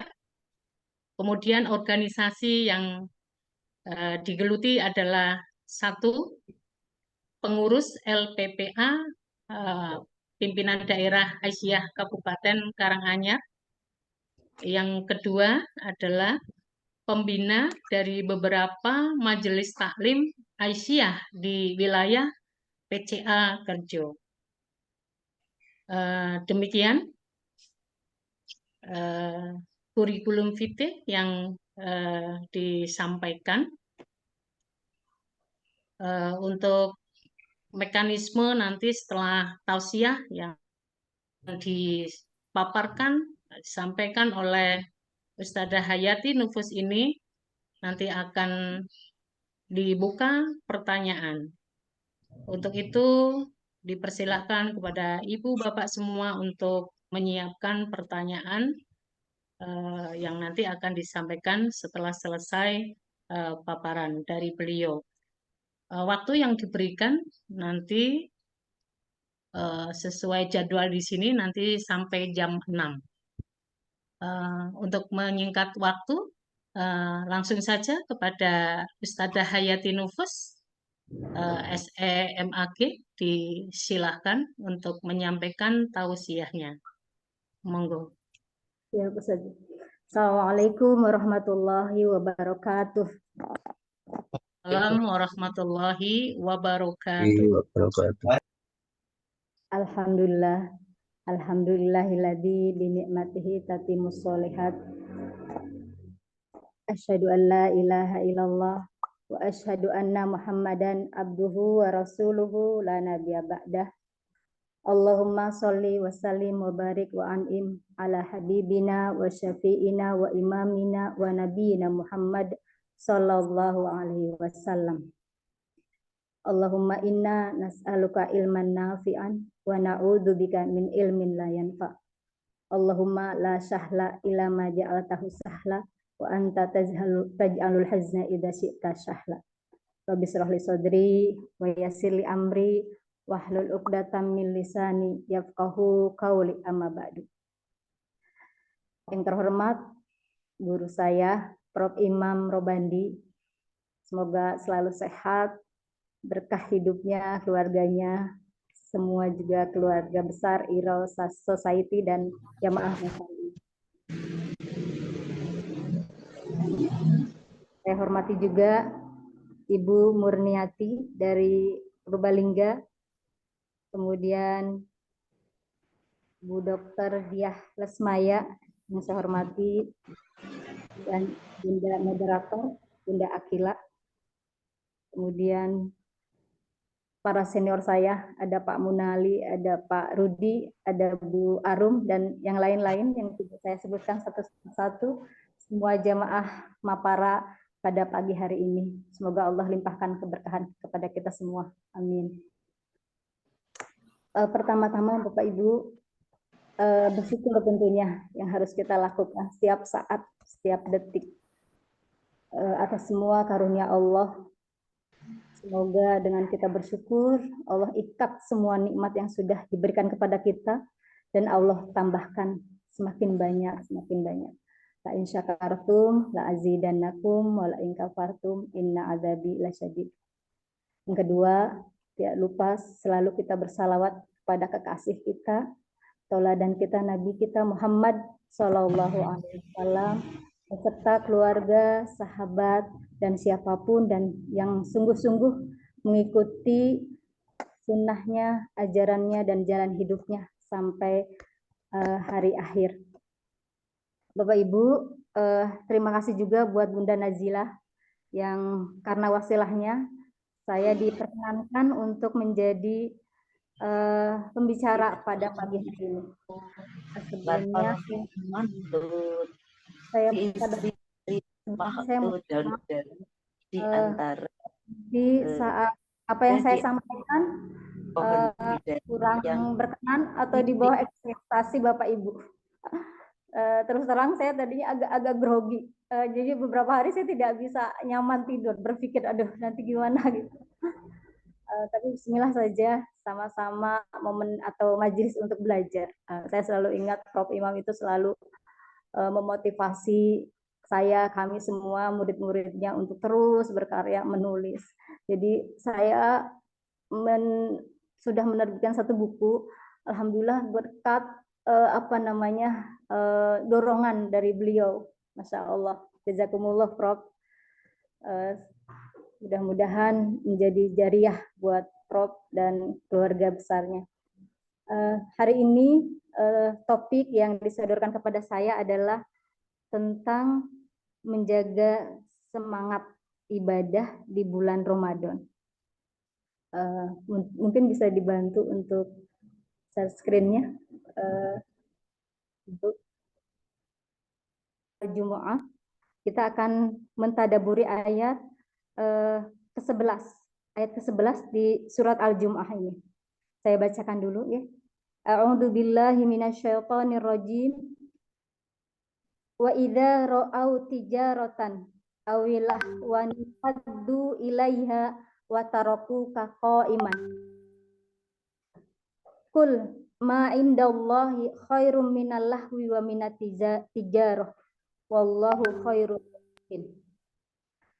Kemudian organisasi yang digeluti adalah 1, pengurus LPPA, Pimpinan Daerah Aisyah Kabupaten Karanganyar. Yang kedua adalah pembina dari beberapa majelis taklim Aisyah di wilayah PCA Kerjo. Demikian kurikulum vitae yang disampaikan. Untuk mekanisme nanti setelah tausiah yang dipaparkan, disampaikan oleh Ustadzah Hayati Nufus ini, nanti akan dibuka pertanyaan. Untuk itu dipersilakan kepada Ibu Bapak semua untuk menyiapkan pertanyaan yang nanti akan disampaikan setelah selesai paparan dari beliau. Waktu yang diberikan nanti sesuai jadwal di sini nanti sampai jam 6. Untuk menyingkat waktu, langsung saja kepada Ustadzah Hayati Nufus, SEMAG, disilahkan untuk menyampaikan tausiahnya. Monggo. Ya, Ustaz. Assalamualaikum warahmatullahi wabarakatuh. Assalamualaikum warahmatullahi wabarakatuh. Alhamdulillah. Alhamdulillahilladzi bi ni'matihi tatimmus sholihat. Asyhadu an la ilaha illallah wa asyhadu anna Muhammadan abduhu wa rasuluhu la nabiyya ba'dah. Allahumma sholli wa sallim wa barik wa an'im ala habibina wa syafi'ina wa imamina wa nabiyina Muhammad sallallahu alaihi wasallam. Allahumma inna nas'aluka ilman nafi'an wa na'udzubika min ilmin la yanfa'. Allahumma la sahla illa ma ja'altahu sahla wa anta taj'alul hazna idza syi'ta sahla. Rabbi shrah li sadri wa yassir li amri wahlul 'uqdatam min lisani yafqahu qawli, amma ba'du. Yang terhormat guru saya Prof. Imam Robandi, semoga selalu sehat, berkah hidupnya, keluarganya, semua juga keluarga besar Iro Society dan jamaah Nasawi. Saya hormati juga Ibu Murniati dari Purbalingga, kemudian Bu Dr. Diah Lesmaya yang saya hormati, dan Bunda Moderator, Bunda Akila, kemudian para senior saya, ada Pak Munali, ada Pak Rudi, ada Bu Arum, dan yang lain-lain yang tidak saya sebutkan satu-satu, semua jamaah Mapara pada pagi hari ini. Semoga Allah limpahkan keberkahan kepada kita semua. Amin. Pertama-tama Bapak Ibu, bersyukur tentunya yang harus kita lakukan setiap saat, setiap detik, atas semua karunia Allah. Semoga dengan kita bersyukur, Allah ikat semua nikmat yang sudah diberikan kepada kita, dan Allah tambahkan semakin banyak, semakin banyak. La in syakartum la azidannakum wa la in kafartum inna adzabi lasyadid. Yang kedua, tidak lupa selalu kita bersalawat kepada kekasih kita, tauladan kita, Nabi kita Muhammad Sallallahu Alaihi Wasallam, beserta keluarga, sahabat, dan siapapun dan yang sungguh-sungguh mengikuti sunnahnya, ajarannya, dan jalan hidupnya sampai hari akhir. Bapak Ibu, terima kasih juga buat Bunda Nazilah yang karena wasilahnya saya diperkenankan untuk menjadi pembicara pada pagi hari ini. Sebelumnya saya di saat apa yang saya sampaikan kurang berkenan atau di bawah ekspektasi Bapak Ibu. Terus terang saya tadinya agak grogi. Jadi beberapa hari saya tidak bisa nyaman tidur, berpikir aduh nanti gimana gitu. Tapi bismillah saja, sama-sama momen atau majelis untuk belajar. Saya selalu ingat Prof. Imam itu selalu memotivasi saya, kami semua murid-muridnya untuk terus berkarya menulis. Jadi saya sudah menerbitkan satu buku, alhamdulillah berkat dorongan dari beliau, Masya Allah, jazakumullah Prof. Mudah-mudahan menjadi jariah buat Prof dan keluarga besarnya. Hari ini topik yang disodorkan kepada saya adalah tentang menjaga semangat ibadah di bulan Ramadan. Mungkin bisa dibantu untuk share screen-nya. Untuk Jumu'ah, kita akan mentadaburi ayat ke-11, ayat ke-11 di surat Al-Jumu'ah ini. Saya bacakan dulu ya. A'udzu billahi minasyaitonir rajim. Wa idza ra'au tijaratan awilah wa nifaddu ilaiha wa tarakuka qa'iman. Kul ma indallahi khairum minal lahwi wa minat tijarah wallahu khairum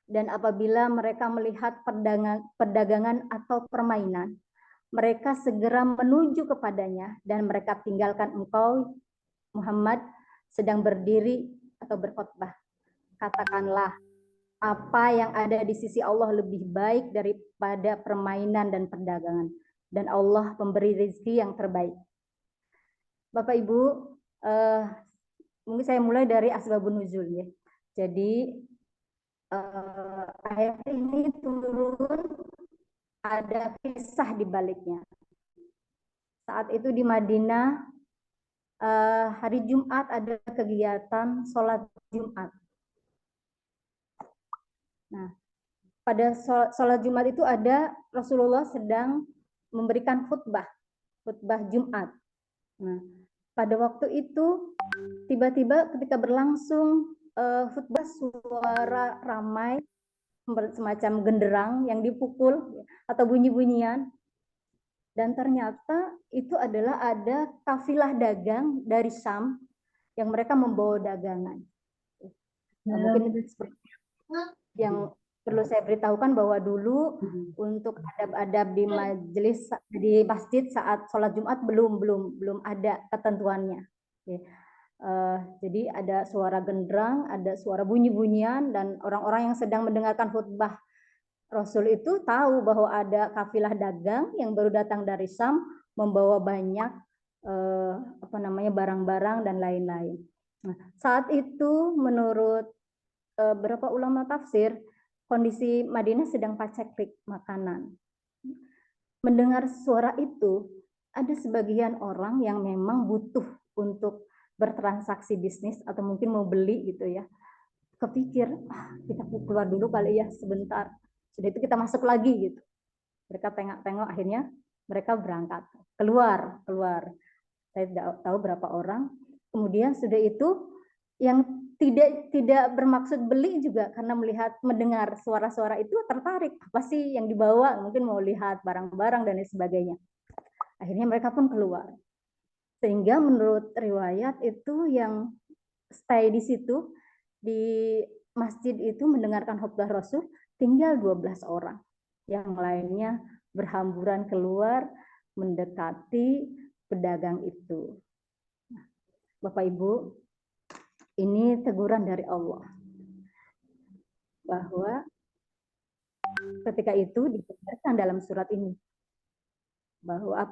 Dan apabila mereka melihat perdagangan atau permainan, mereka segera menuju kepadanya dan mereka tinggalkan engkau, Muhammad, sedang berdiri atau berkhotbah. Katakanlah, apa yang ada di sisi Allah lebih baik daripada permainan dan perdagangan. Dan Allah memberi rezeki yang terbaik. Bapak Ibu, mungkin saya mulai dari asbabun nuzul ya. Jadi ayat ini turun, ada kisah di baliknya. Saat itu di Madinah, hari Jumat ada kegiatan sholat Jumat. Nah, pada sholat Jumat itu ada Rasulullah sedang memberikan khutbah Jumat. Nah, pada waktu itu tiba-tiba ketika berlangsung khutbah, suara ramai semacam genderang yang dipukul atau bunyi-bunyian, dan ternyata itu adalah ada kafilah dagang dari Syam yang mereka membawa dagangan. Nah, mungkin seperti yang perlu saya beritahukan bahwa dulu untuk adab-adab di majelis di masjid saat sholat Jumat belum ada ketentuannya. Jadi ada suara genderang, ada suara bunyi-bunyian, dan orang-orang yang sedang mendengarkan khutbah Rasul itu tahu bahwa ada kafilah dagang yang baru datang dari Syam membawa banyak barang-barang dan lain-lain. Nah, saat itu menurut beberapa ulama tafsir, kondisi Madinah sedang paceklik makanan. Mendengar suara itu, ada sebagian orang yang memang butuh untuk bertransaksi bisnis atau mungkin mau beli gitu ya. Kepikir, kita keluar dulu kali ya sebentar. Sudah itu kita masuk lagi gitu. Mereka tengok-tengok, akhirnya mereka berangkat keluar. Saya tidak tahu berapa orang. Kemudian sudah itu yang tidak bermaksud beli juga karena mendengar suara-suara itu tertarik, apa sih yang dibawa, mungkin mau lihat barang-barang dan lain sebagainya. Akhirnya mereka pun keluar. Sehingga menurut riwayat itu yang stay di situ di masjid itu mendengarkan khutbah Rasul tinggal 12 orang. Yang lainnya berhamburan keluar mendekati pedagang itu. Bapak Ibu, ini teguran dari Allah bahwa ketika itu ditegaskan dalam surat ini bahwa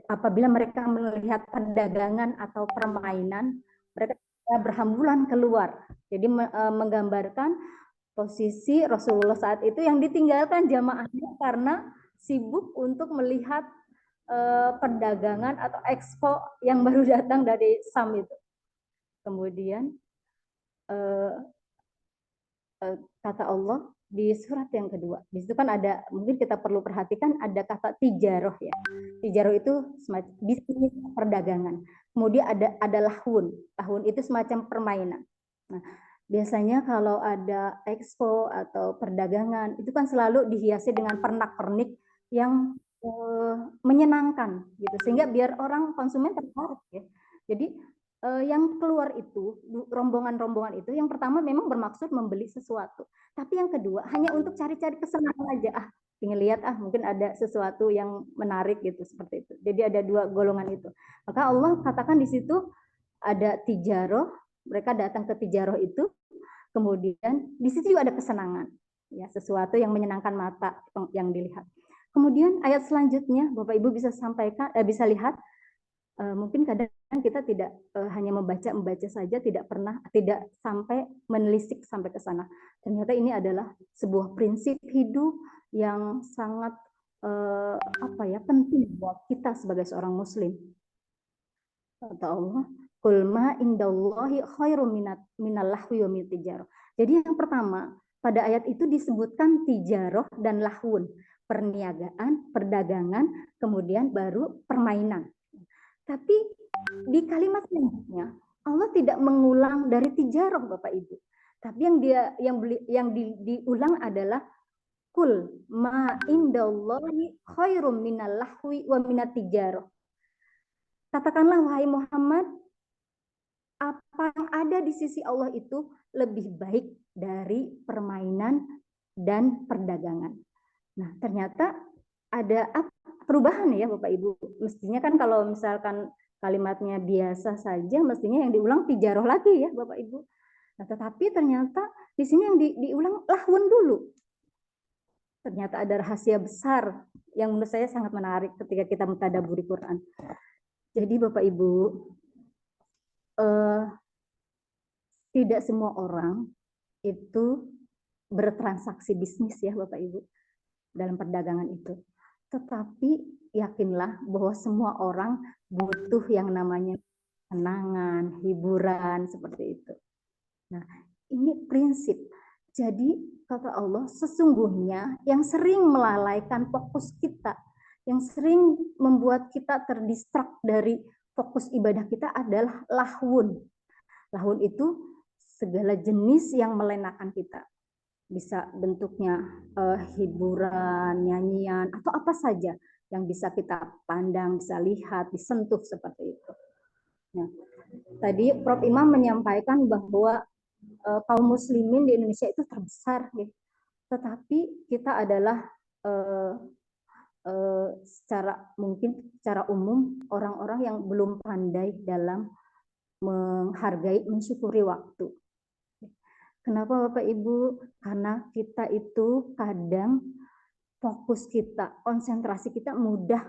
apabila mereka melihat perdagangan atau permainan, mereka berhamburan keluar. Jadi menggambarkan posisi Rasulullah saat itu yang ditinggalkan jamaahnya karena sibuk untuk melihat perdagangan atau expo yang baru datang dari Syam itu. Kemudian kata Allah di surat yang kedua, di situ kan ada, mungkin kita perlu perhatikan ada kata tijaroh ya. Tijaroh itu semacam bisnis perdagangan. Kemudian ada lahun. Lahun itu semacam permainan. Nah, biasanya kalau ada expo atau perdagangan itu kan selalu dihiasi dengan pernak-pernik yang menyenangkan gitu, sehingga biar orang konsumen tertarik ya. Jadi yang keluar itu, rombongan-rombongan itu, yang pertama memang bermaksud membeli sesuatu. Tapi yang kedua, hanya untuk cari-cari kesenangan aja. Ingin lihat, mungkin ada sesuatu yang menarik gitu, seperti itu. Jadi ada dua golongan itu. Maka Allah katakan di situ ada tijaroh, mereka datang ke tijaroh itu, kemudian di situ juga ada kesenangan. Ya, sesuatu yang menyenangkan mata yang dilihat. Kemudian ayat selanjutnya, Bapak Ibu bisa bisa lihat, mungkin kadang kita tidak hanya membaca saja, tidak sampai menelisik sampai ke sana. Ternyata ini adalah sebuah prinsip hidup yang sangat penting buat kita sebagai seorang muslim. Kata Allah, "Qul ma indallahi khairum minal lahwi wa minat tijarah." Jadi yang pertama, pada ayat itu disebutkan tijaroh dan lahun, perniagaan, perdagangan, kemudian baru permainan. Tapi di kalimat selanjutnya Allah tidak mengulang dari tijaroh, Bapak Ibu. Tapi yang diulang adalah kul ma indallahi khairum minal lahwi wa minat tijaroh. Katakanlah wahai Muhammad, apa yang ada di sisi Allah itu lebih baik dari permainan dan perdagangan. Nah, ternyata ada perubahan ya Bapak Ibu. Mestinya kan kalau misalkan kalimatnya biasa saja, mestinya yang diulang tijaroh lagi ya Bapak Ibu. Nah, tetapi ternyata di sini yang diulang lahwun dulu. Ternyata ada rahasia besar yang menurut saya sangat menarik ketika kita mentadaburi Quran. Jadi Bapak Ibu, tidak semua orang itu bertransaksi bisnis ya Bapak Ibu dalam perdagangan itu. Tetapi yakinlah bahwa semua orang butuh yang namanya kenangan, hiburan seperti itu. Nah, ini prinsip. Jadi kata Allah, sesungguhnya yang sering melalaikan fokus kita, yang sering membuat kita terdistrak dari fokus ibadah kita adalah lahwun. Lahwun itu segala jenis yang melenakan kita. Bisa bentuknya hiburan, nyanyian, atau apa saja yang bisa kita pandang, bisa lihat, disentuh seperti itu. Nah, tadi Prof. Imam menyampaikan bahwa kaum muslimin di Indonesia itu terbesar, ya. Tetapi kita adalah secara umum orang-orang yang belum pandai dalam menghargai, mensyukuri waktu. Kenapa Bapak Ibu? Karena kita itu kadang fokus kita, konsentrasi kita mudah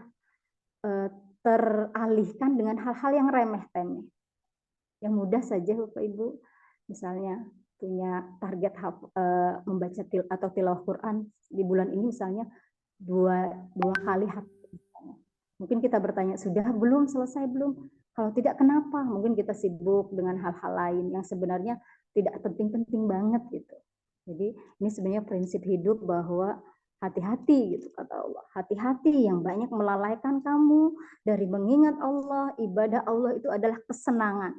teralihkan dengan hal-hal yang remeh-temeh. Yang mudah saja Bapak Ibu, misalnya punya target membaca atau tilawah Quran di bulan ini misalnya dua kali mungkin kita bertanya, sudah belum, selesai belum? Kalau tidak, kenapa? Mungkin kita sibuk dengan hal-hal lain yang sebenarnya tidak penting-penting banget gitu. Jadi ini sebenarnya prinsip hidup bahwa hati-hati gitu kata Allah. Hati-hati yang banyak melalaikan kamu dari mengingat Allah. Ibadah Allah itu adalah kesenangan.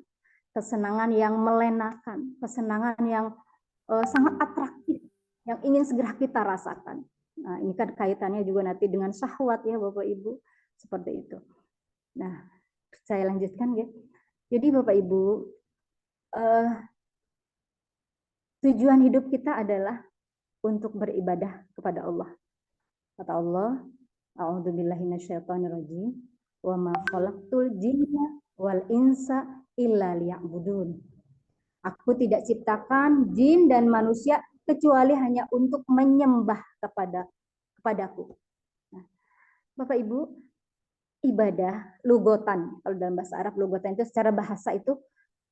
Kesenangan yang melenakan, kesenangan yang sangat atraktif, yang ingin segera kita rasakan. Nah, ini kan kaitannya juga nanti dengan syahwat ya Bapak Ibu, seperti itu. Nah, saya lanjutkan ya. Jadi Bapak Ibu, tujuan hidup kita adalah untuk beribadah kepada Allah. Kata Allah, a'udzubillahi minasyaitonirrajim, wa ma khalaqtul jinna wal insa illa liya'budun. Aku tidak ciptakan jin dan manusia kecuali hanya untuk menyembah kepadaku. Nah, Bapak Ibu, ibadah lugotan, kalau dalam bahasa Arab lugotan itu secara bahasa itu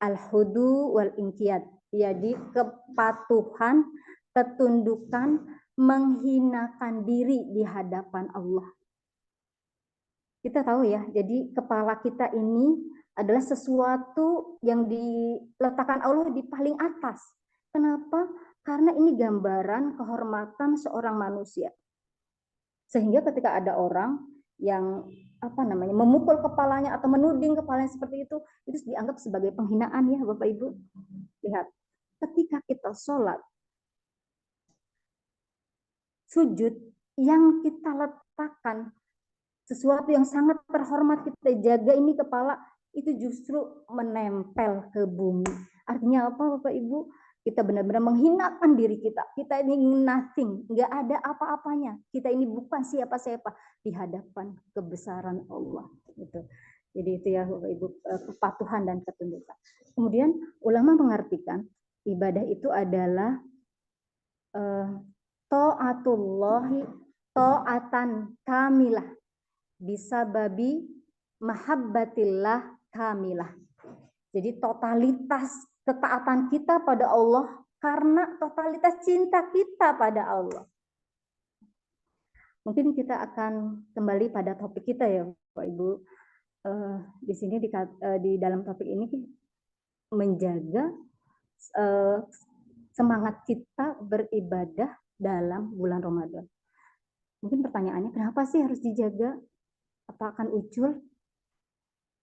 al-hudu wal inqiyad. Jadi kepatuhan, ketundukan, menghinakan diri di hadapan Allah. Kita tahu ya, jadi kepala kita ini adalah sesuatu yang diletakkan Allah di paling atas. Kenapa? Karena ini gambaran kehormatan seorang manusia. Sehingga ketika ada orang yang memukul kepalanya atau menuding kepalanya seperti itu dianggap sebagai penghinaan ya Bapak Ibu. Lihat, ketika kita sholat, sujud yang kita letakkan sesuatu yang sangat terhormat, kita jaga ini kepala, itu justru menempel ke bumi. Artinya apa Bapak Ibu? Kita benar-benar menghinakan diri kita. Kita ini nothing, nggak ada apa-apanya. Kita ini bukan siapa-siapa di hadapan kebesaran Allah. Gitu. Jadi itu ya Bapak Ibu, kepatuhan dan ketundukan. Kemudian ulama mengartikan ibadah itu adalah ta'atullahi ta'atan kamilah bisa babi mahabbatillah kamilah. Jadi totalitas ketaatan kita pada Allah karena totalitas cinta kita pada Allah. Mungkin kita akan kembali pada topik kita ya Bapak Ibu. Di sini di dalam topik ini menjaga semangat kita beribadah dalam bulan Ramadan. Mungkin pertanyaannya, kenapa sih harus dijaga? Apa akan ucul?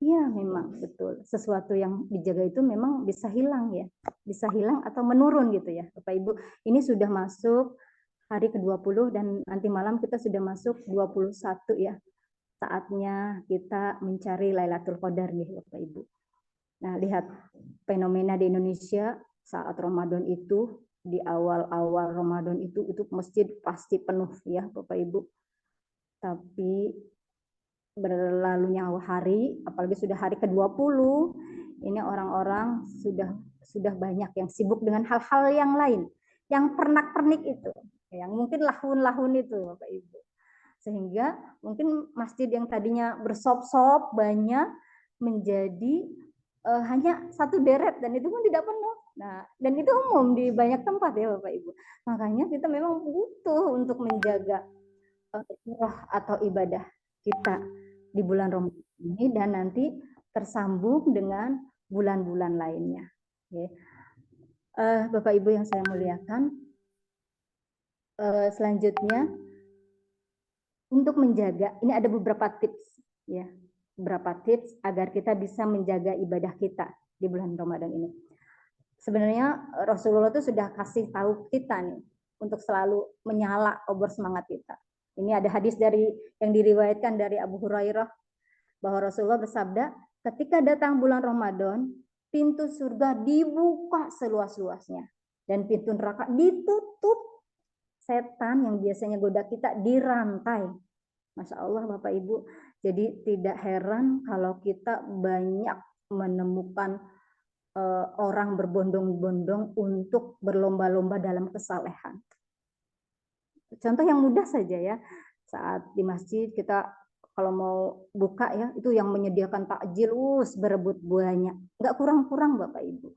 Ya memang betul. Sesuatu yang dijaga itu memang bisa hilang ya. Bisa hilang atau menurun gitu ya Bapak Ibu. Ini sudah masuk hari ke-20 dan nanti malam kita sudah masuk 21 ya. Saatnya kita mencari Lailatul Qadar nih Bapak Ibu. Nah, lihat fenomena di Indonesia saat Ramadan itu, di awal-awal Ramadan itu masjid pasti penuh ya Bapak Ibu. Tapi berlalunya hari, apalagi sudah hari ke-20, ini orang-orang sudah banyak yang sibuk dengan hal-hal yang lain, yang pernak-pernik itu, yang mungkin lahun-lahun itu Bapak Ibu. Sehingga mungkin masjid yang tadinya bersop-sop banyak menjadi hanya satu deret, dan itu pun tidak penuh. Nah, dan itu umum di banyak tempat ya Bapak Ibu. Makanya kita memang butuh untuk menjaga roh atau ibadah kita di bulan Ramadan ini dan nanti tersambung dengan bulan-bulan lainnya. Bapak Ibu yang saya muliakan, selanjutnya untuk menjaga, ini ada beberapa tips ya, beberapa tips agar kita bisa menjaga ibadah kita di bulan Ramadan ini. Sebenarnya Rasulullah itu sudah kasih tahu kita nih untuk selalu menyala obor semangat kita. Ini ada hadis yang diriwayatkan dari Abu Hurairah bahwa Rasulullah bersabda, ketika datang bulan Ramadan, pintu surga dibuka seluas-luasnya dan pintu neraka ditutup. Setan yang biasanya goda kita dirantai. Masya Allah Bapak Ibu. Jadi tidak heran kalau kita banyak menemukan orang berbondong-bondong untuk berlomba-lomba dalam kesalehan. Contoh yang mudah saja ya, saat di masjid kita kalau mau buka ya, itu yang menyediakan takjil berebut banyak, nggak kurang-kurang Bapak Ibu.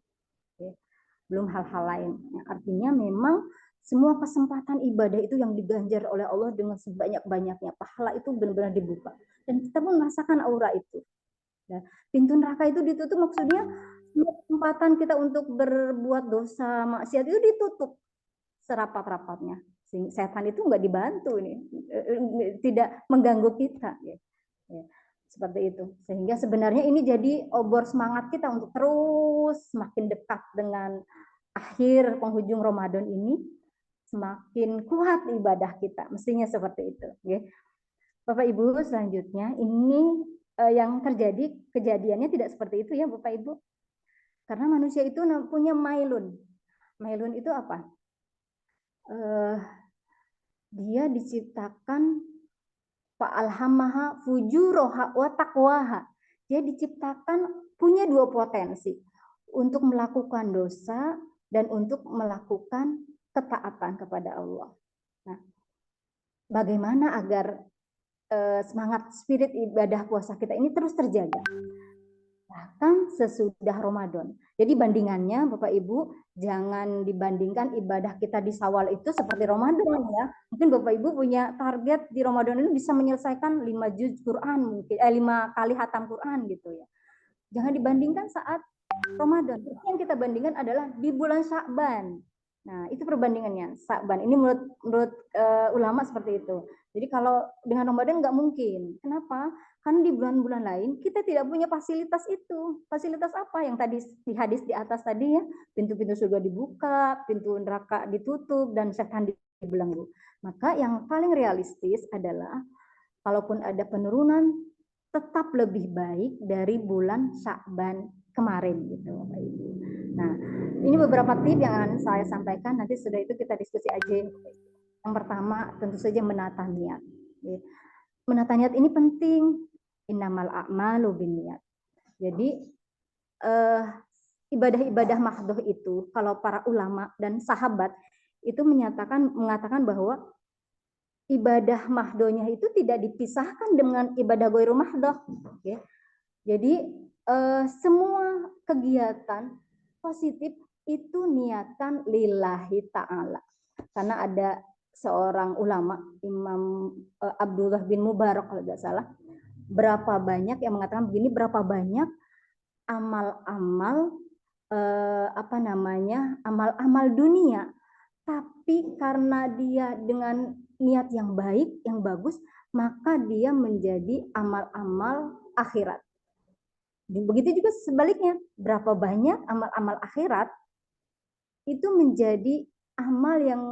Belum hal-hal lain. Artinya memang semua kesempatan ibadah itu yang diganjar oleh Allah dengan sebanyak-banyaknya. Pahala itu benar-benar dibuka. Dan kita pun merasakan aura itu. Nah, pintu neraka itu ditutup, maksudnya kesempatan kita untuk berbuat dosa, maksiat itu ditutup serapat-rapatnya. Setan itu nggak dibantu nih, tidak mengganggu kita. Ya. Seperti itu. Sehingga sebenarnya ini jadi obor semangat kita untuk terus semakin dekat dengan akhir penghujung Ramadan ini, semakin kuat ibadah kita, mestinya seperti itu. Bapak Ibu, selanjutnya ini yang terjadi, kejadiannya tidak seperti itu ya Bapak Ibu. Karena manusia itu punya mailun. Mailun itu apa? Dia diciptakan fa'alhamaha fujuroha wa taqwaha. Dia diciptakan punya dua potensi, untuk melakukan dosa dan untuk melakukan ketaatan kepada Allah. Nah, bagaimana agar semangat spirit ibadah puasa kita ini terus terjaga bahkan sesudah Ramadan. Jadi bandingannya Bapak Ibu, jangan dibandingkan ibadah kita di Syawal itu seperti Ramadan ya. Mungkin Bapak Ibu punya target di Ramadan ini bisa menyelesaikan 5 juz Quran, mungkin 5 kali hatam Quran gitu ya. Jangan dibandingkan saat Ramadan. Yang kita bandingkan adalah di bulan Sya'ban. Nah, itu perbandingannya. Sya'ban ini menurut ulama seperti itu. Jadi kalau dengan Ramadan nggak mungkin. Kenapa? Kan di bulan-bulan lain kita tidak punya fasilitas itu. Fasilitas apa? Yang tadi di hadis di atas tadi ya, pintu-pintu surga dibuka, pintu neraka ditutup, dan setan dibelenggu. Maka yang paling realistis adalah kalaupun ada penurunan, tetap lebih baik dari bulan Sya'ban kemarin gitu Bapak Ibu. Nah, ini beberapa tips yang akan saya sampaikan, nanti sudah itu kita diskusi aja. Yang pertama tentu saja menata niat. Menata niat ini penting. Innamal a'malu binniyat. Jadi ibadah-ibadah mahdoh itu kalau para ulama dan sahabat itu mengatakan bahwa ibadah mahdohnya itu tidak dipisahkan dengan ibadah ghairu mahdoh. Jadi semua kegiatan positif itu niatkan lillahi ta'ala. Karena ada seorang ulama, Imam Abdullah bin Mubarak kalau tidak salah, berapa banyak yang mengatakan begini, berapa banyak amal-amal amal-amal dunia, tapi karena dia dengan niat yang baik, yang bagus, maka dia menjadi amal-amal akhirat. Begitu juga sebaliknya, berapa banyak amal-amal akhirat itu menjadi amal yang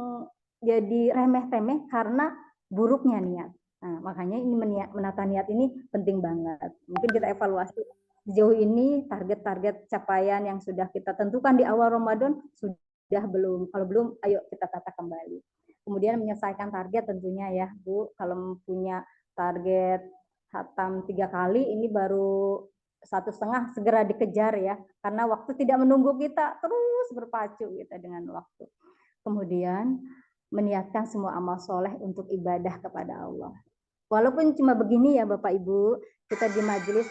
jadi remeh-temeh karena buruknya niat. Nah, makanya ini menata niat ini penting banget. Mungkin kita evaluasi sejauh ini target-target capaian yang sudah kita tentukan di awal Ramadan sudah belum? Kalau belum, ayo kita tata kembali. Kemudian menyelesaikan target tentunya ya Bu, kalau punya target hatam 3 kali, ini baru 1,5 segera dikejar ya, karena waktu tidak menunggu kita, terus berpacu kita dengan waktu. Kemudian meniatkan semua amal soleh untuk ibadah kepada Allah. Walaupun cuma begini ya Bapak Ibu, kita di majelis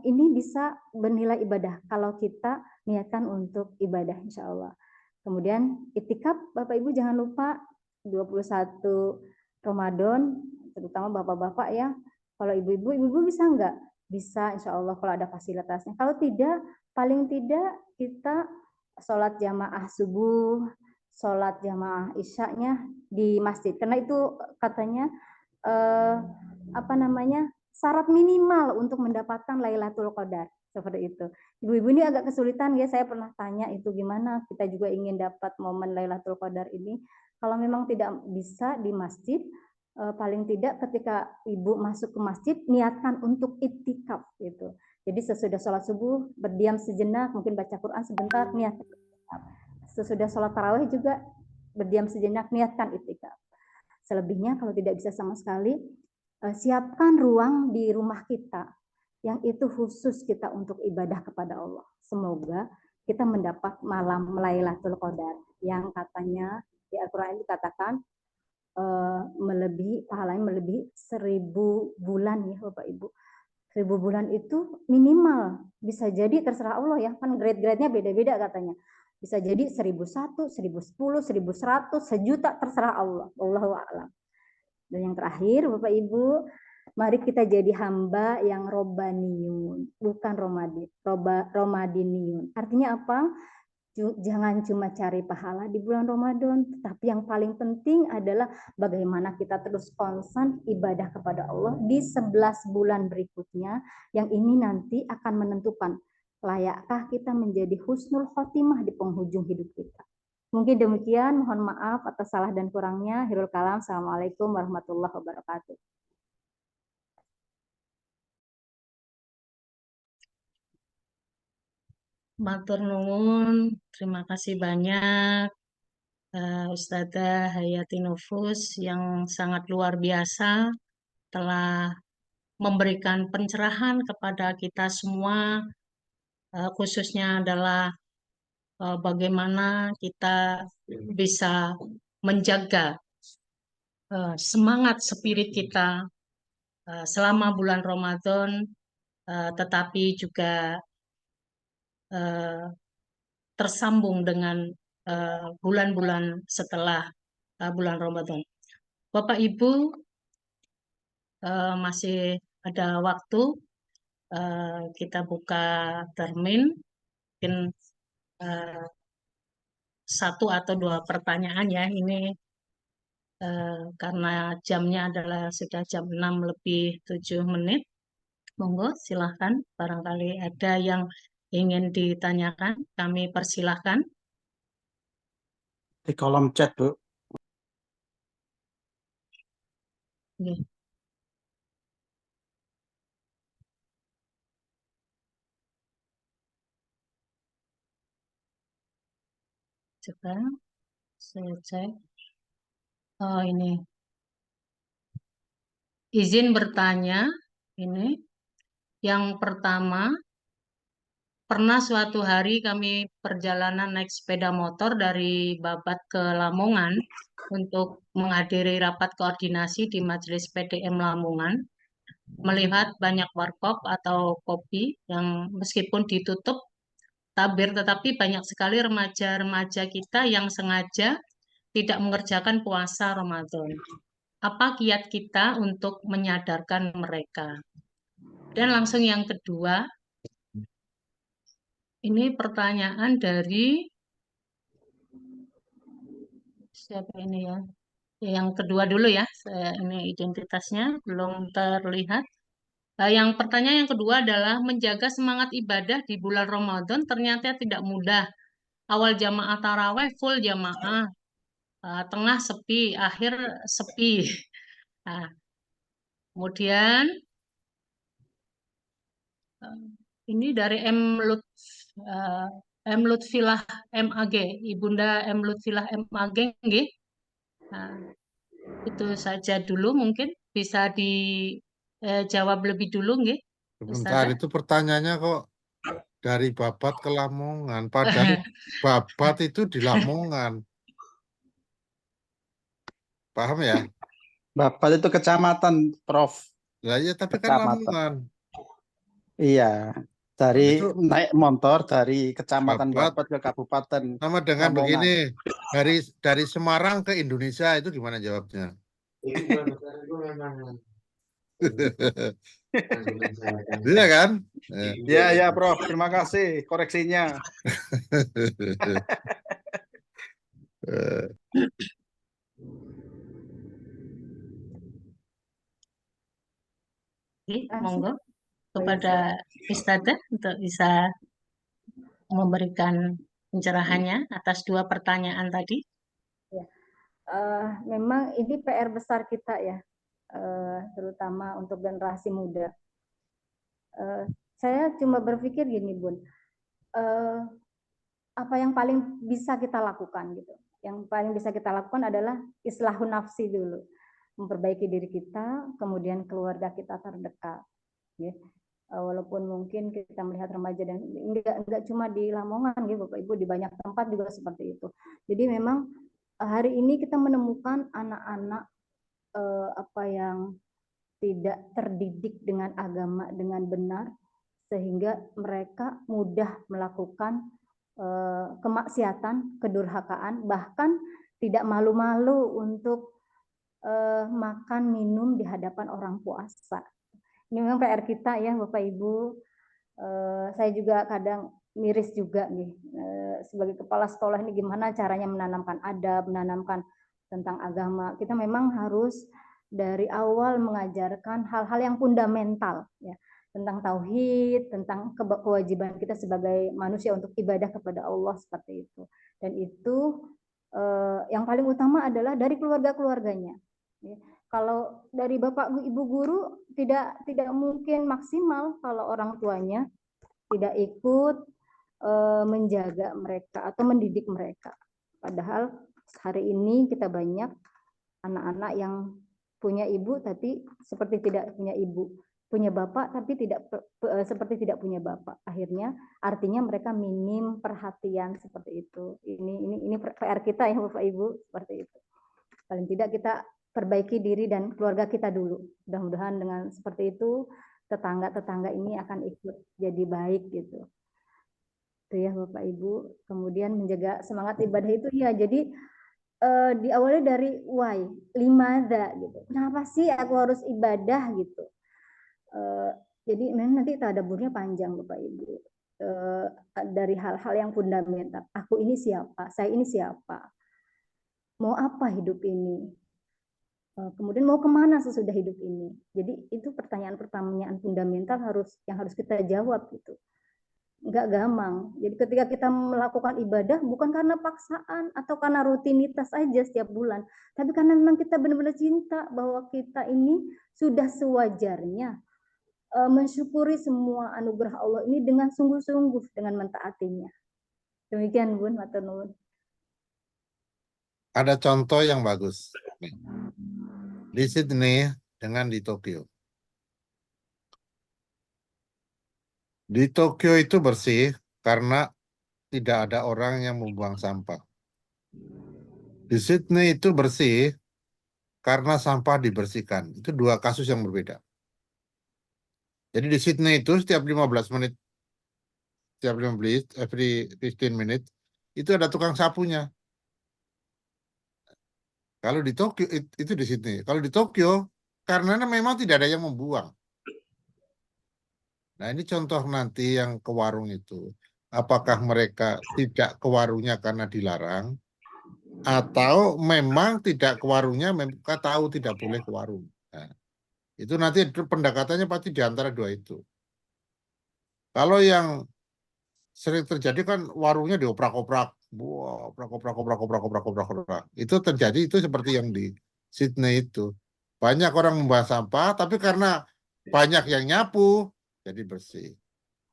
ini bisa bernilai ibadah kalau kita niatkan untuk ibadah insya Allah. Kemudian itikaf Bapak Ibu jangan lupa 21 Ramadan, terutama bapak-bapak ya. Kalau ibu-ibu bisa enggak? Bisa insya Allah kalau ada fasilitasnya. Kalau tidak, paling tidak kita sholat jamaah subuh, sholat jamaah isyaknya di masjid. Karena itu katanya syarat minimal untuk mendapatkan Lailatul Qadar. Seperti itu. Ibu-ibu ini agak kesulitan ya, saya pernah tanya itu gimana, kita juga ingin dapat momen Lailatul Qadar ini. Kalau memang tidak bisa di masjid, paling tidak ketika ibu masuk ke masjid, niatkan untuk iktikaf gitu. Jadi sesudah sholat subuh, berdiam sejenak, mungkin baca Quran sebentar, niatkan iktikaf. Sesudah sholat tarawih juga, berdiam sejenak, niatkan iktikaf. Selebihnya kalau tidak bisa sama sekali, siapkan ruang di rumah kita yang itu khusus kita untuk ibadah kepada Allah. Semoga kita mendapat malam Lailatul Qadar yang katanya di Al-Quran dikatakan pahalanya melebihi 1000 bulan ya Bapak Ibu. 1000 bulan itu minimal, bisa jadi terserah Allah ya, kan grade-grade-nya beda-beda katanya. Bisa jadi 1001, 1010, 1100, sejuta, terserah Allah. Wallahu a'lam. Dan yang terakhir Bapak Ibu, mari kita jadi hamba yang robaniyun, bukan romadiniun. Artinya apa? Jangan cuma cari pahala di bulan Ramadan, tapi yang paling penting adalah bagaimana kita terus konsen ibadah kepada Allah di 11 bulan berikutnya, yang ini nanti akan menentukan layakkah kita menjadi husnul khotimah di penghujung hidup kita. Mungkin demikian, mohon maaf atas salah dan kurangnya. Akhirul kalam, assalamualaikum warahmatullahi wabarakatuh. Matur nuwun, terima kasih banyak Ustadzah Hayati Nufus yang sangat luar biasa telah memberikan pencerahan kepada kita semua, khususnya adalah bagaimana kita bisa menjaga semangat spirit kita selama bulan Ramadan, tetapi juga tersambung dengan bulan-bulan setelah bulan Ramadan. Bapak Ibu, masih ada waktu, kita buka termin, mungkin 1 atau 2 pertanyaan ya, ini karena jamnya adalah sudah jam 6:07. Monggo silahkan, barangkali ada yang ingin ditanyakan, kami persilahkan. Di kolom chat, Bu. Oke. Coba saya cek. Oh, ini. Izin bertanya, ini. Yang pertama, pernah suatu hari kami perjalanan naik sepeda motor dari Babat ke Lamongan untuk menghadiri rapat koordinasi di Majelis PDM Lamongan, melihat banyak warkop atau kopi yang meskipun ditutup tabir, tetapi banyak sekali remaja-remaja kita yang sengaja tidak mengerjakan puasa Ramadan. Apa kiat kita untuk menyadarkan mereka? Dan langsung yang kedua, ini pertanyaan dari siapa ini ya? Yang kedua dulu ya, ini identitasnya belum terlihat. Yang pertanyaan yang kedua adalah menjaga semangat ibadah di bulan Ramadan ternyata tidak mudah. Awal jamaah taraweh full jamaah, tengah sepi, akhir sepi. Nah, kemudian ini dari M. Lutfilah MAG, Ibunda M. Lutfilah MAG, nggih. Nah, itu saja dulu, mungkin bisa dijawab lebih dulu, nggih. Sebentar, Ustazah. itu pertanyaannya kok dari Babat ke Lamongan, padahal Babat itu di Lamongan. Paham ya? Babat itu kecamatan, Prof. Lah ya, tapi kan Kecamatan. Lamongan. Iya, dari Itu naik motor dari kecamatan Babat Babat ke kabupaten sama dengan Lamongan. begini, dari Semarang ke Indonesia itu gimana jawabnya? Iya kan? Ya, ya, Prof. Terima kasih koreksinya. Oke, Langsung. monggo kepada Ustazah untuk bisa memberikan pencerahannya atas dua pertanyaan tadi. Memang ini PR besar kita ya, terutama untuk generasi muda. Saya cuma berpikir gini, Bun, apa yang paling bisa kita lakukan gitu? Yang paling bisa kita lakukan adalah islahun nafsi dulu, memperbaiki diri kita, kemudian keluarga kita terdekat. Ya. Walaupun mungkin kita melihat remaja dan enggak cuma di Lamongan gitu Bapak Ibu, di banyak tempat juga seperti itu. Jadi memang hari ini kita menemukan anak-anak apa yang tidak terdidik dengan agama dengan benar, sehingga mereka mudah melakukan kemaksiatan, kedurhakaan, bahkan tidak malu-malu untuk makan minum di hadapan orang puasa. Ini memang PR kita ya Bapak Ibu. Saya juga kadang miris juga nih sebagai kepala sekolah ini gimana caranya menanamkan adab, menanamkan tentang agama. Kita memang harus dari awal mengajarkan hal-hal yang fundamental ya, tentang tauhid, tentang kewajiban kita sebagai manusia untuk ibadah kepada Allah seperti itu. Dan itu yang paling utama adalah dari keluarga-keluarganya. Ya. Kalau dari Bapak Ibu guru tidak mungkin maksimal kalau orang tuanya tidak ikut menjaga mereka atau mendidik mereka. Padahal hari ini kita banyak anak-anak yang punya ibu tapi seperti tidak punya ibu, punya bapak tapi tidak seperti tidak punya bapak. Akhirnya artinya mereka minim perhatian seperti itu. Ini PR kita ya Bapak Ibu seperti itu. Paling tidak kita perbaiki diri dan keluarga kita dulu. Mudah-mudahan dengan seperti itu tetangga-tetangga ini akan ikut jadi baik gitu. Itu ya Bapak Ibu. Kemudian menjaga semangat ibadah itu ya. Jadi diawali dari why, limadha gitu. Kenapa sih aku harus ibadah gitu? Jadi nanti tadaburnya panjang Bapak Ibu. Dari hal-hal yang fundamental. Aku ini siapa? Saya ini siapa? Mau apa hidup ini? Kemudian mau kemana sesudah hidup ini? Jadi itu pertanyaan-pertanyaan fundamental yang harus kita jawab gitu. Enggak gampang. Jadi ketika kita melakukan ibadah bukan karena paksaan atau karena rutinitas aja setiap bulan, tapi karena memang kita benar-benar cinta bahwa kita ini sudah sewajarnya mensyukuri semua anugerah Allah ini dengan sungguh-sungguh dengan mentaatinya. Demikian Bun, matur nuwun. Ada contoh yang bagus di Sydney dengan di Tokyo. Di Tokyo itu bersih karena tidak ada orang yang membuang sampah. Di Sydney itu bersih karena sampah dibersihkan. Itu dua kasus yang berbeda. Jadi di Sydney itu setiap 15 menit, every 15 menit, itu ada tukang sapunya. Kalau di Tokyo, itu di Sydney. Kalau di Tokyo, karena memang tidak ada yang membuang. Nah ini contoh nanti yang ke warung itu. Apakah mereka tidak ke warungnya karena dilarang, atau memang tidak ke warungnya, mereka tahu tidak boleh ke warung. Nah, itu nanti pendekatannya pasti di antara dua itu. Kalau yang sering terjadi kan warungnya dioprak-oprak. Wah, oprak. Itu terjadi itu seperti yang di Sydney itu. Banyak orang membuang sampah, tapi karena banyak yang nyapu, jadi bersih.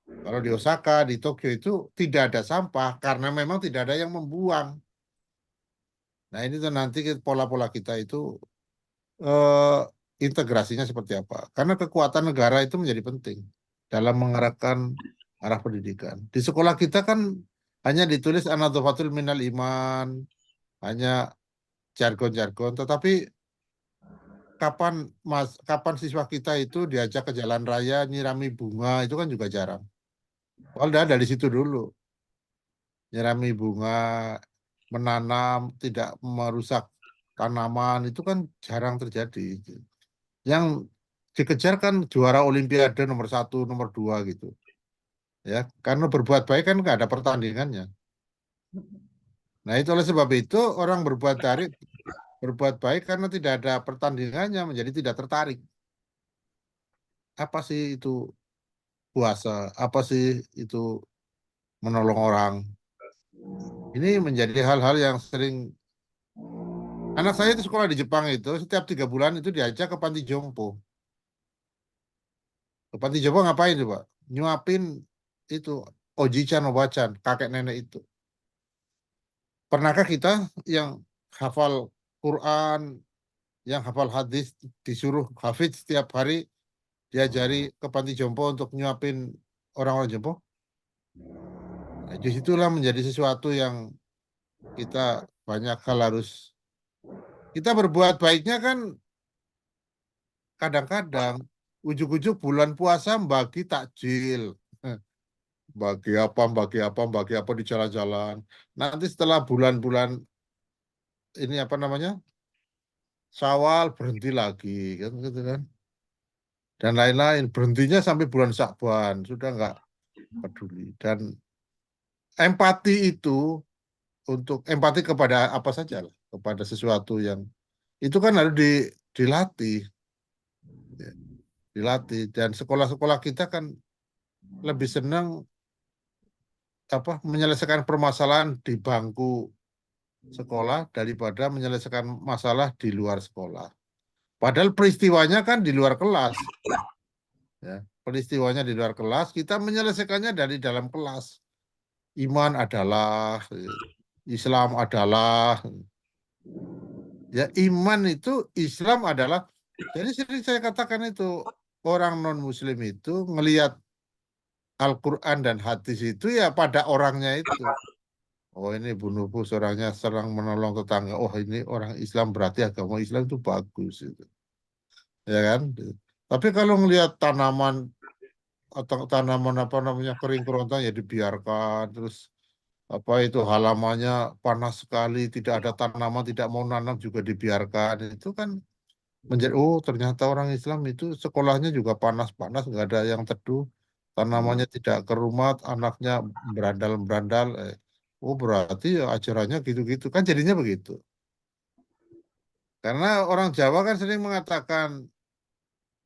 Kalau di Osaka, di Tokyo itu tidak ada sampah karena memang tidak ada yang membuang. Nah ini tuh nanti pola-pola kita itu eh, integrasinya seperti apa. Karena kekuatan negara itu menjadi penting dalam mengarahkan arah pendidikan. Di sekolah kita kan hanya ditulis anadzofatul minal iman, hanya jargon-jargon, tetapi kapan siswa kita itu diajak ke jalan raya nyirami bunga itu kan juga jarang. Padahal dari situ dulu nyirami bunga, menanam, tidak merusak tanaman itu kan jarang terjadi. Yang dikejar kan juara Olimpiade nomor 1, nomor 2 gitu. Ya, karena berbuat baik kan nggak ada pertandingannya. Nah itu oleh sebab itu orang berbuat baik karena tidak ada pertandingannya menjadi tidak tertarik. Apa sih itu puasa? Apa sih itu menolong orang? Ini menjadi hal-hal yang sering. Anak saya itu sekolah di Jepang itu setiap 3 bulan itu diajak ke panti jompo. Ke panti jompo ngapain tuh Pak? Nyuapin itu oji-chan, oba-chan, kakek nenek itu. Pernahkah kita yang hafal Quran, yang hafal hadis disuruh hafid setiap hari diajari ke panti jompo untuk nyuapin orang-orang jompo? Nah, disitulah menjadi sesuatu yang kita banyak hal harus kita berbuat baiknya kan kadang-kadang ujuk-ujuk bulan puasa bagi takjil. Bagi apa di jalan-jalan. Nanti setelah bulan-bulan ini apa namanya? Syawal berhenti lagi kan gitu kan. Dan lain-lain berhentinya sampai bulan Syakban, sudah nggak peduli. Dan empati itu untuk empati kepada apa saja lah, kepada sesuatu yang itu kan harus dilatih. Ya, dilatih dan sekolah-sekolah kita kan lebih senang apa menyelesaikan permasalahan di bangku sekolah daripada menyelesaikan masalah di luar sekolah. Padahal peristiwanya kan di luar kelas. Ya, peristiwanya di luar kelas, kita menyelesaikannya dari dalam kelas. Iman adalah, Islam adalah, ya iman itu, Islam adalah. Jadi sering saya katakan itu orang non Muslim itu ngelihat Al-Quran dan hadis itu ya pada orangnya itu. Oh ini bunuh orangnya serang menolong tetangga. Oh ini orang Islam berarti agama Islam itu bagus itu. Ya kan? Tapi kalau ngelihat tanaman atau tanaman apa namanya kering kerontang ya dibiarkan terus apa itu halamannya panas sekali tidak ada tanaman tidak mau nanam juga dibiarkan itu kan menjadi oh ternyata orang Islam itu sekolahnya juga panas-panas nggak ada yang teduh tanamannya tidak kerumat anaknya berandal-berandal oh berarti ya ajarannya gitu-gitu kan jadinya begitu karena orang Jawa kan sering mengatakan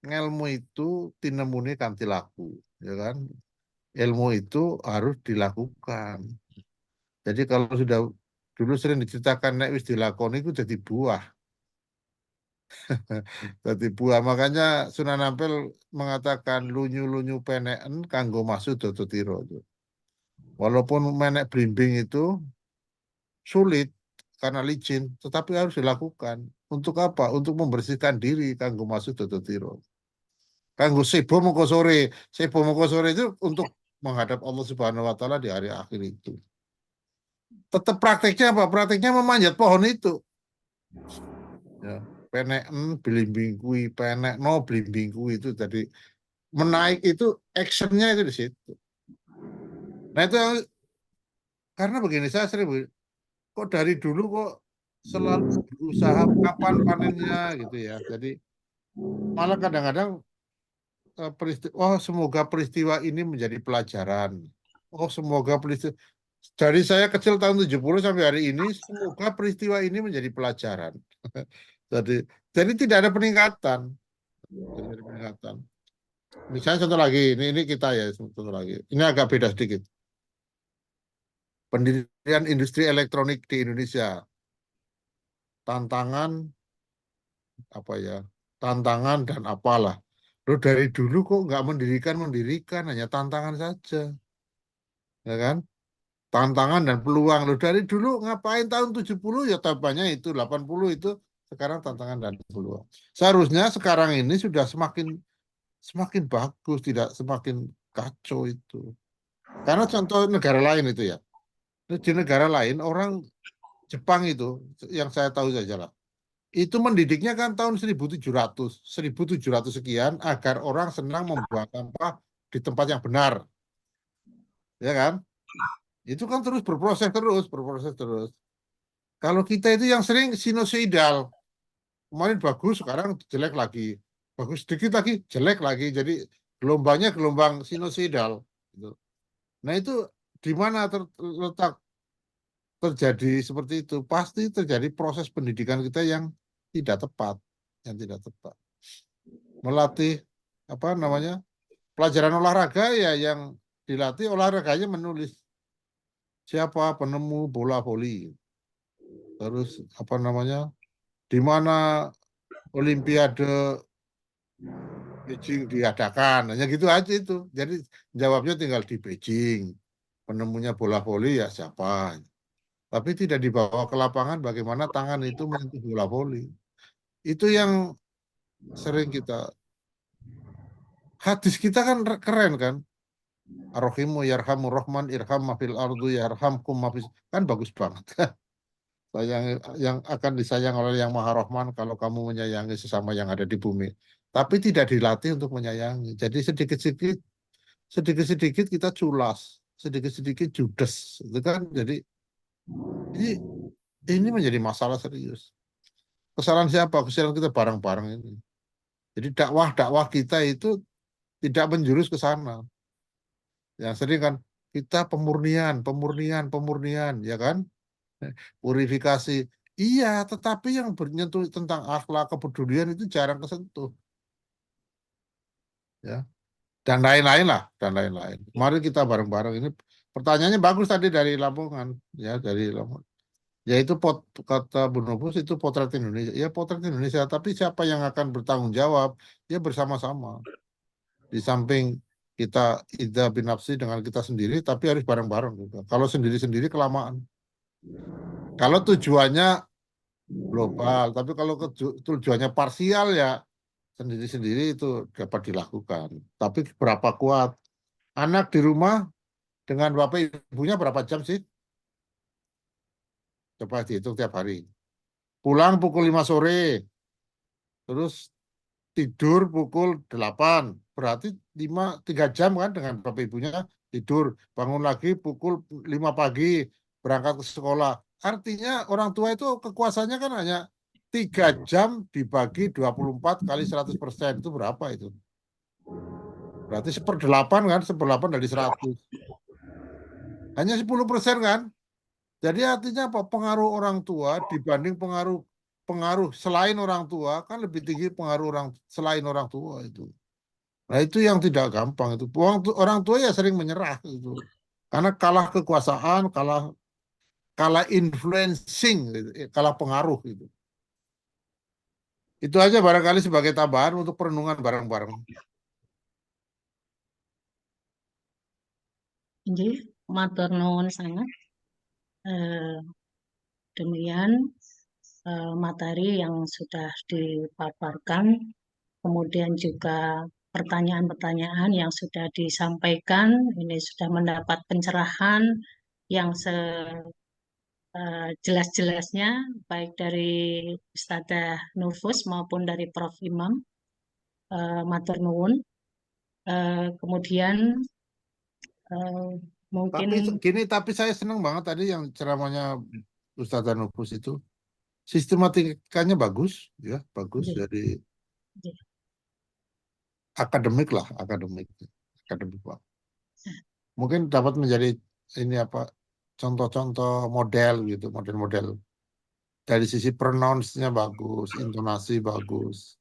ngelmu itu tinemune kanthi laku ya kan ilmu itu harus dilakukan jadi kalau sudah dulu sering diceritakan nek wis dilakoni itu jadi buah jadi buah makanya Sunan Ampel mengatakan lunyu-lunyu peneken kanggo masuk dodo tiro walaupun menek blimbing itu sulit karena licin tetapi harus dilakukan untuk apa untuk membersihkan diri kanggo masuk dodo tiro kanggo sebo moko sore itu untuk menghadap Allah Subhanahu wa taala di hari akhir itu tetap prakteknya apa prakteknya memanjat pohon itu ya peneken blimbing kui penek no blimbing kui itu jadi menaik itu actionnya itu di situ nah itu karena begini saya sering kok dari dulu kok selalu berusaha kapan panennya gitu ya jadi malah kadang-kadang oh semoga peristiwa ini menjadi pelajaran oh semoga peristiwa dari saya kecil tahun 70 sampai hari ini semoga peristiwa ini menjadi pelajaran jadi tidak ada peningkatan misalnya contoh lagi ini kita ya contoh lagi ini agak beda sedikit pendirian industri elektronik di Indonesia. Tantangan apa ya? Tantangan dan apalah. Lo dari dulu kok nggak mendirikan, hanya tantangan saja. Ya kan? Tantangan dan peluang. Lo dari dulu ngapain tahun 70 ya tampaknya itu, 80 itu, sekarang tantangan dan peluang. Seharusnya sekarang ini sudah semakin bagus, tidak semakin kacau itu. Karena contoh negara lain itu ya. Di negara lain orang Jepang itu yang saya tahu saja lah. Itu mendidiknya kan tahun 1700 sekian agar orang senang membuang sampah di tempat yang benar. Ya kan? Itu kan terus berproses terus. Kalau kita itu yang sering sinusoidal. Kemarin bagus, sekarang jelek lagi. Bagus sedikit lagi, jelek lagi. Jadi gelombangnya gelombang sinusoidal. Gitu. Nah itu di mana terletak terjadi seperti itu? Pasti terjadi proses pendidikan kita yang tidak tepat. Melatih apa namanya? Pelajaran olahraga ya yang dilatih olahraganya menulis siapa penemu bola voli. Terus apa namanya? Di mana Olimpiade Beijing diadakan, hanya gitu aja itu. Jadi jawabnya tinggal di Beijing. Penemunya bola voli ya siapa. Tapi tidak dibawa ke lapangan bagaimana tangan itu menyentuh bola voli. Itu yang sering kita. Hadis kita kan keren kan. Ar-Rahimu yarhamu rahman irham mafil ardu yarhamkum mafis. Kan bagus banget. yang akan disayang oleh yang Maha Rahman kalau kamu menyayangi sesama yang ada di bumi. Tapi tidak dilatih untuk menyayangi. Jadi sedikit-sedikit kita culas, sedikit-sedikit judes, itu kan. Jadi ini menjadi masalah serius. Kesalahan siapa? Kesalahan kita bareng-bareng ini. Jadi dakwah kita itu tidak menjurus ke sana. Yang sering kan kita pemurnian, ya kan? Purifikasi. Iya, tetapi yang menyentuh tentang akhlak, kepedulian itu jarang kesentuh. Ya. Dan lain-lain lah, Mari kita bareng-bareng ini. Pertanyaannya bagus tadi dari Lamongan, ya, dari Lamongan. Yaitu kata Bu Nobus itu potret Indonesia. Ya, potret Indonesia, tapi siapa yang akan bertanggung jawab? Ya bersama-sama. Di samping kita ida binafsi dengan kita sendiri, tapi harus bareng-bareng juga. Kalau sendiri-sendiri kelamaan. Kalau tujuannya global, tapi kalau tujuannya parsial ya sendiri-sendiri itu dapat dilakukan. Tapi berapa kuat? Anak di rumah dengan bapak ibunya berapa jam sih? Coba dihitung tiap hari. Pulang pukul 5 sore, terus tidur pukul 8. Berarti 3 jam kan dengan bapak ibunya tidur. Bangun lagi pukul 5 pagi, berangkat ke sekolah. Artinya orang tua itu kekuasaannya kan hanya 3 jam dibagi 24 kali 100%. Itu berapa itu? Berarti 1/8 kan, 1/8 dari 100. Hanya 10% kan? Jadi artinya apa? Pengaruh orang tua dibanding pengaruh selain orang tua kan lebih tinggi pengaruh selain orang tua itu. Nah itu yang tidak gampang itu. Orang tua ya sering menyerah itu. Karena kalah kekuasaan, kalah influencing, gitu, kalah pengaruh gitu. Itu aja barangkali sebagai tambahan untuk perenungan bareng-bareng. Jadi, matur nuwun sangat. Demikian materi yang sudah dipaparkan, kemudian juga pertanyaan-pertanyaan yang sudah disampaikan, ini sudah mendapat pencerahan yang sejelas-jelasnya, baik dari Ustadzah Nufus maupun dari Prof. Imam. Matur nuwun. Kemudian mungkin Tapi saya senang banget tadi yang ceramahnya Ustadzah Nufus itu. Sistematikanya bagus, ya, bagus. Iya. Jadi akademik Pak. Mungkin dapat menjadi ini apa contoh-contoh model gitu, model-model dari sisi pronounce-nya bagus, intonasi bagus,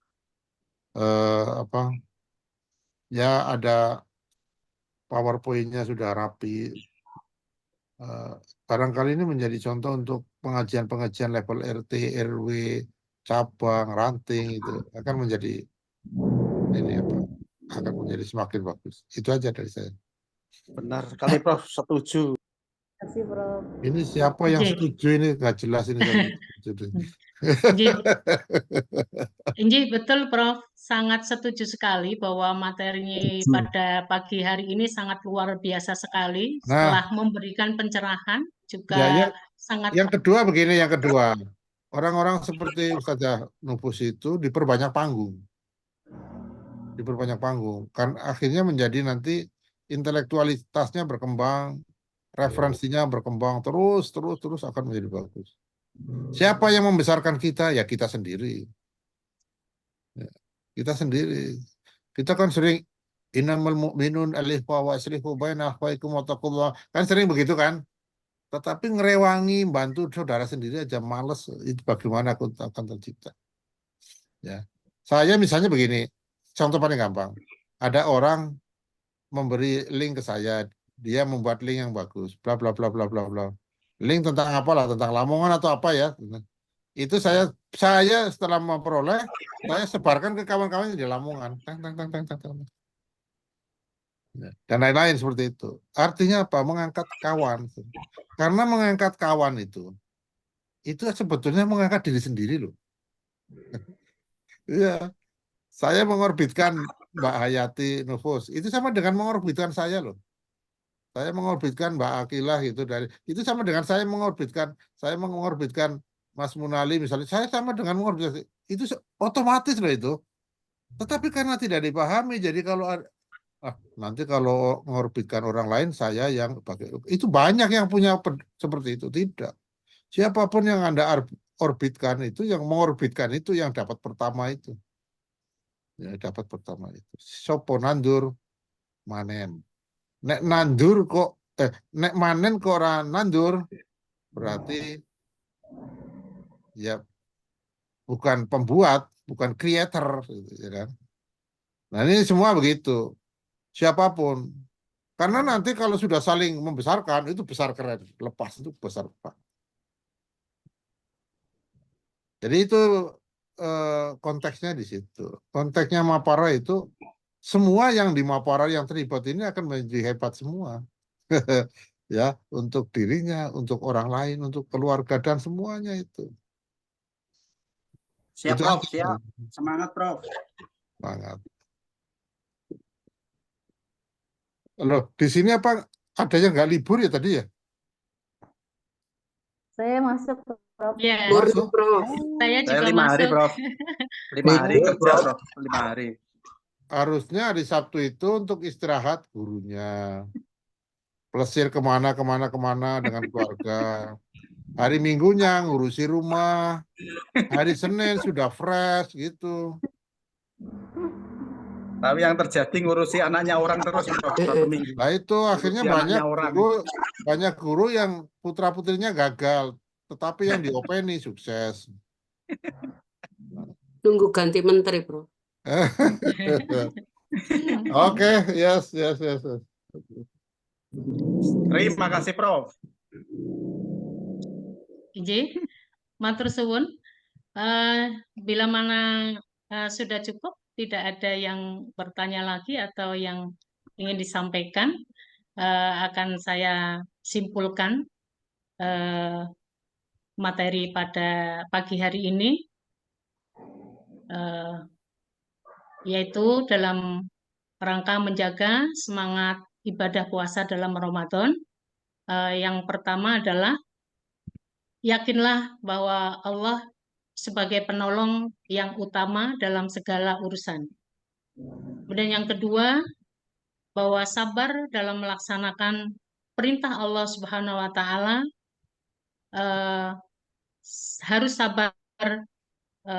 apa ya ada PowerPoint-nya sudah rapi, barangkali ini menjadi contoh untuk pengajian-pengajian level RT, RW, cabang, ranting itu akan menjadi akan menjadi semakin bagus. Itu aja dari saya. Benar sekali, Prof. Setuju. Terima kasih, Prof. Ini siapa yang Oke. setuju ini nggak jelas ini tadi. Inji, betul Prof. Sangat setuju sekali bahwa materi pada pagi hari ini sangat luar biasa sekali. Nah, Setelah memberikan pencerahan ya, juga sangat yang kedua begini, yang kedua. Orang-orang seperti Ustazah Nufus itu diperbanyak panggung. Diperbanyak panggung. Kan akhirnya menjadi nanti intelektualitasnya berkembang, referensinya berkembang terus akan menjadi bagus. Siapa yang membesarkan kita? Ya kita sendiri. Ya, kita sendiri. Kita kan sering innamal mu'minun alifa wa aslihu baina akhwaikum wattaqullah. Kan sering begitu kan? Tetapi ngerewangi, bantu saudara sendiri aja males. Itu bagaimana aku akan tercipta. Ya. Saya misalnya begini, contoh paling gampang. Ada orang memberi link ke saya, dia membuat link yang bagus, bla bla bla bla bla bla. Link tentang apalah, tentang Lamongan atau apa ya. Itu saya setelah memperoleh, saya sebarkan ke kawan-kawan di Lamongan. Tang, tang, tang, tang, tang, tang. Dan lain-lain seperti itu. Artinya apa? Mengangkat kawan. Karena mengangkat kawan itu sebetulnya mengangkat diri sendiri loh. Iya, saya mengorbitkan Mbak Hayati Nufus. Itu sama dengan mengorbitkan saya loh. Saya mengorbitkan Mbak Akilah itu sama dengan saya mengorbitkan Mas Munali misalnya. Saya sama dengan mengorbitkan itu otomatis loh itu. Tetapi karena tidak dipahami, jadi kalau nanti kalau mengorbitkan orang lain saya yang pakai itu banyak yang punya seperti itu. Tidak. Siapapun yang Anda orbitkan itu, yang mengorbitkan itu yang dapat pertama itu. Ya, dapat pertama itu. Sopo nandur manen. Nek nandur kok nek manen kok ora nandur berarti ya bukan pembuat, bukan creator gitu, ya kan. Nah, ini semua begitu. Siapapun. Karena nanti kalau sudah saling membesarkan itu besar keren, lepas itu besar Pak. Jadi itu konteksnya di situ. Konteksnya Mapara itu semua yang di Mapara yang terlibat ini akan menjadi hebat semua. Ya, untuk dirinya, untuk orang lain, untuk keluarga dan semuanya itu. Siap, Itu Prof. aja. Siap. Semangat, Prof. Semangat. Loh, di sini apa ada yang nggak libur ya tadi ya? Saya masuk, Prof. Ya, Masuk. Prof. saya Saya juga 5 hari, masuk. Prof. 5 hari kerja, Prof. 5 hari. Harusnya hari Sabtu itu untuk istirahat gurunya. Plesir kemana dengan keluarga. Hari Minggunya ngurusi rumah. Hari Senin sudah fresh gitu. Tapi yang terjadi ngurusi anaknya orang terus, Prof. 1 minggu. Nah itu akhirnya Ngurusi anaknya orang. banyak guru yang putra-putrinya gagal. Tetapi yang diopeni sukses. Tunggu ganti menteri, Bro. Oke, yes. Terima kasih, Prof. Inji, matur suwun. Bila mana sudah cukup, tidak ada yang bertanya lagi atau yang ingin disampaikan, akan saya simpulkan materi pada pagi hari ini, yaitu dalam rangka menjaga semangat ibadah puasa dalam Ramadan. Yang pertama adalah yakinlah bahwa Allah sebagai penolong yang utama dalam segala urusan. Kemudian yang kedua, bahwa sabar dalam melaksanakan perintah Allah Subhanahu wa Ta'ala, harus sabar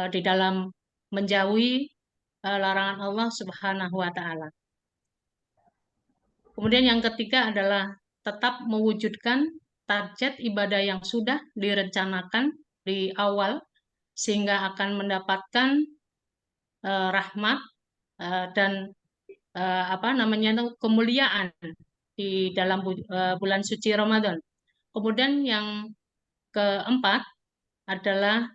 di dalam menjauhi larangan Allah Subhanahu wa Ta'ala. Kemudian yang ketiga adalah tetap mewujudkan target ibadah yang sudah direncanakan di awal, sehingga akan mendapatkan rahmat dan kemuliaan di dalam bulan suci Ramadan. Kemudian yang keempat adalah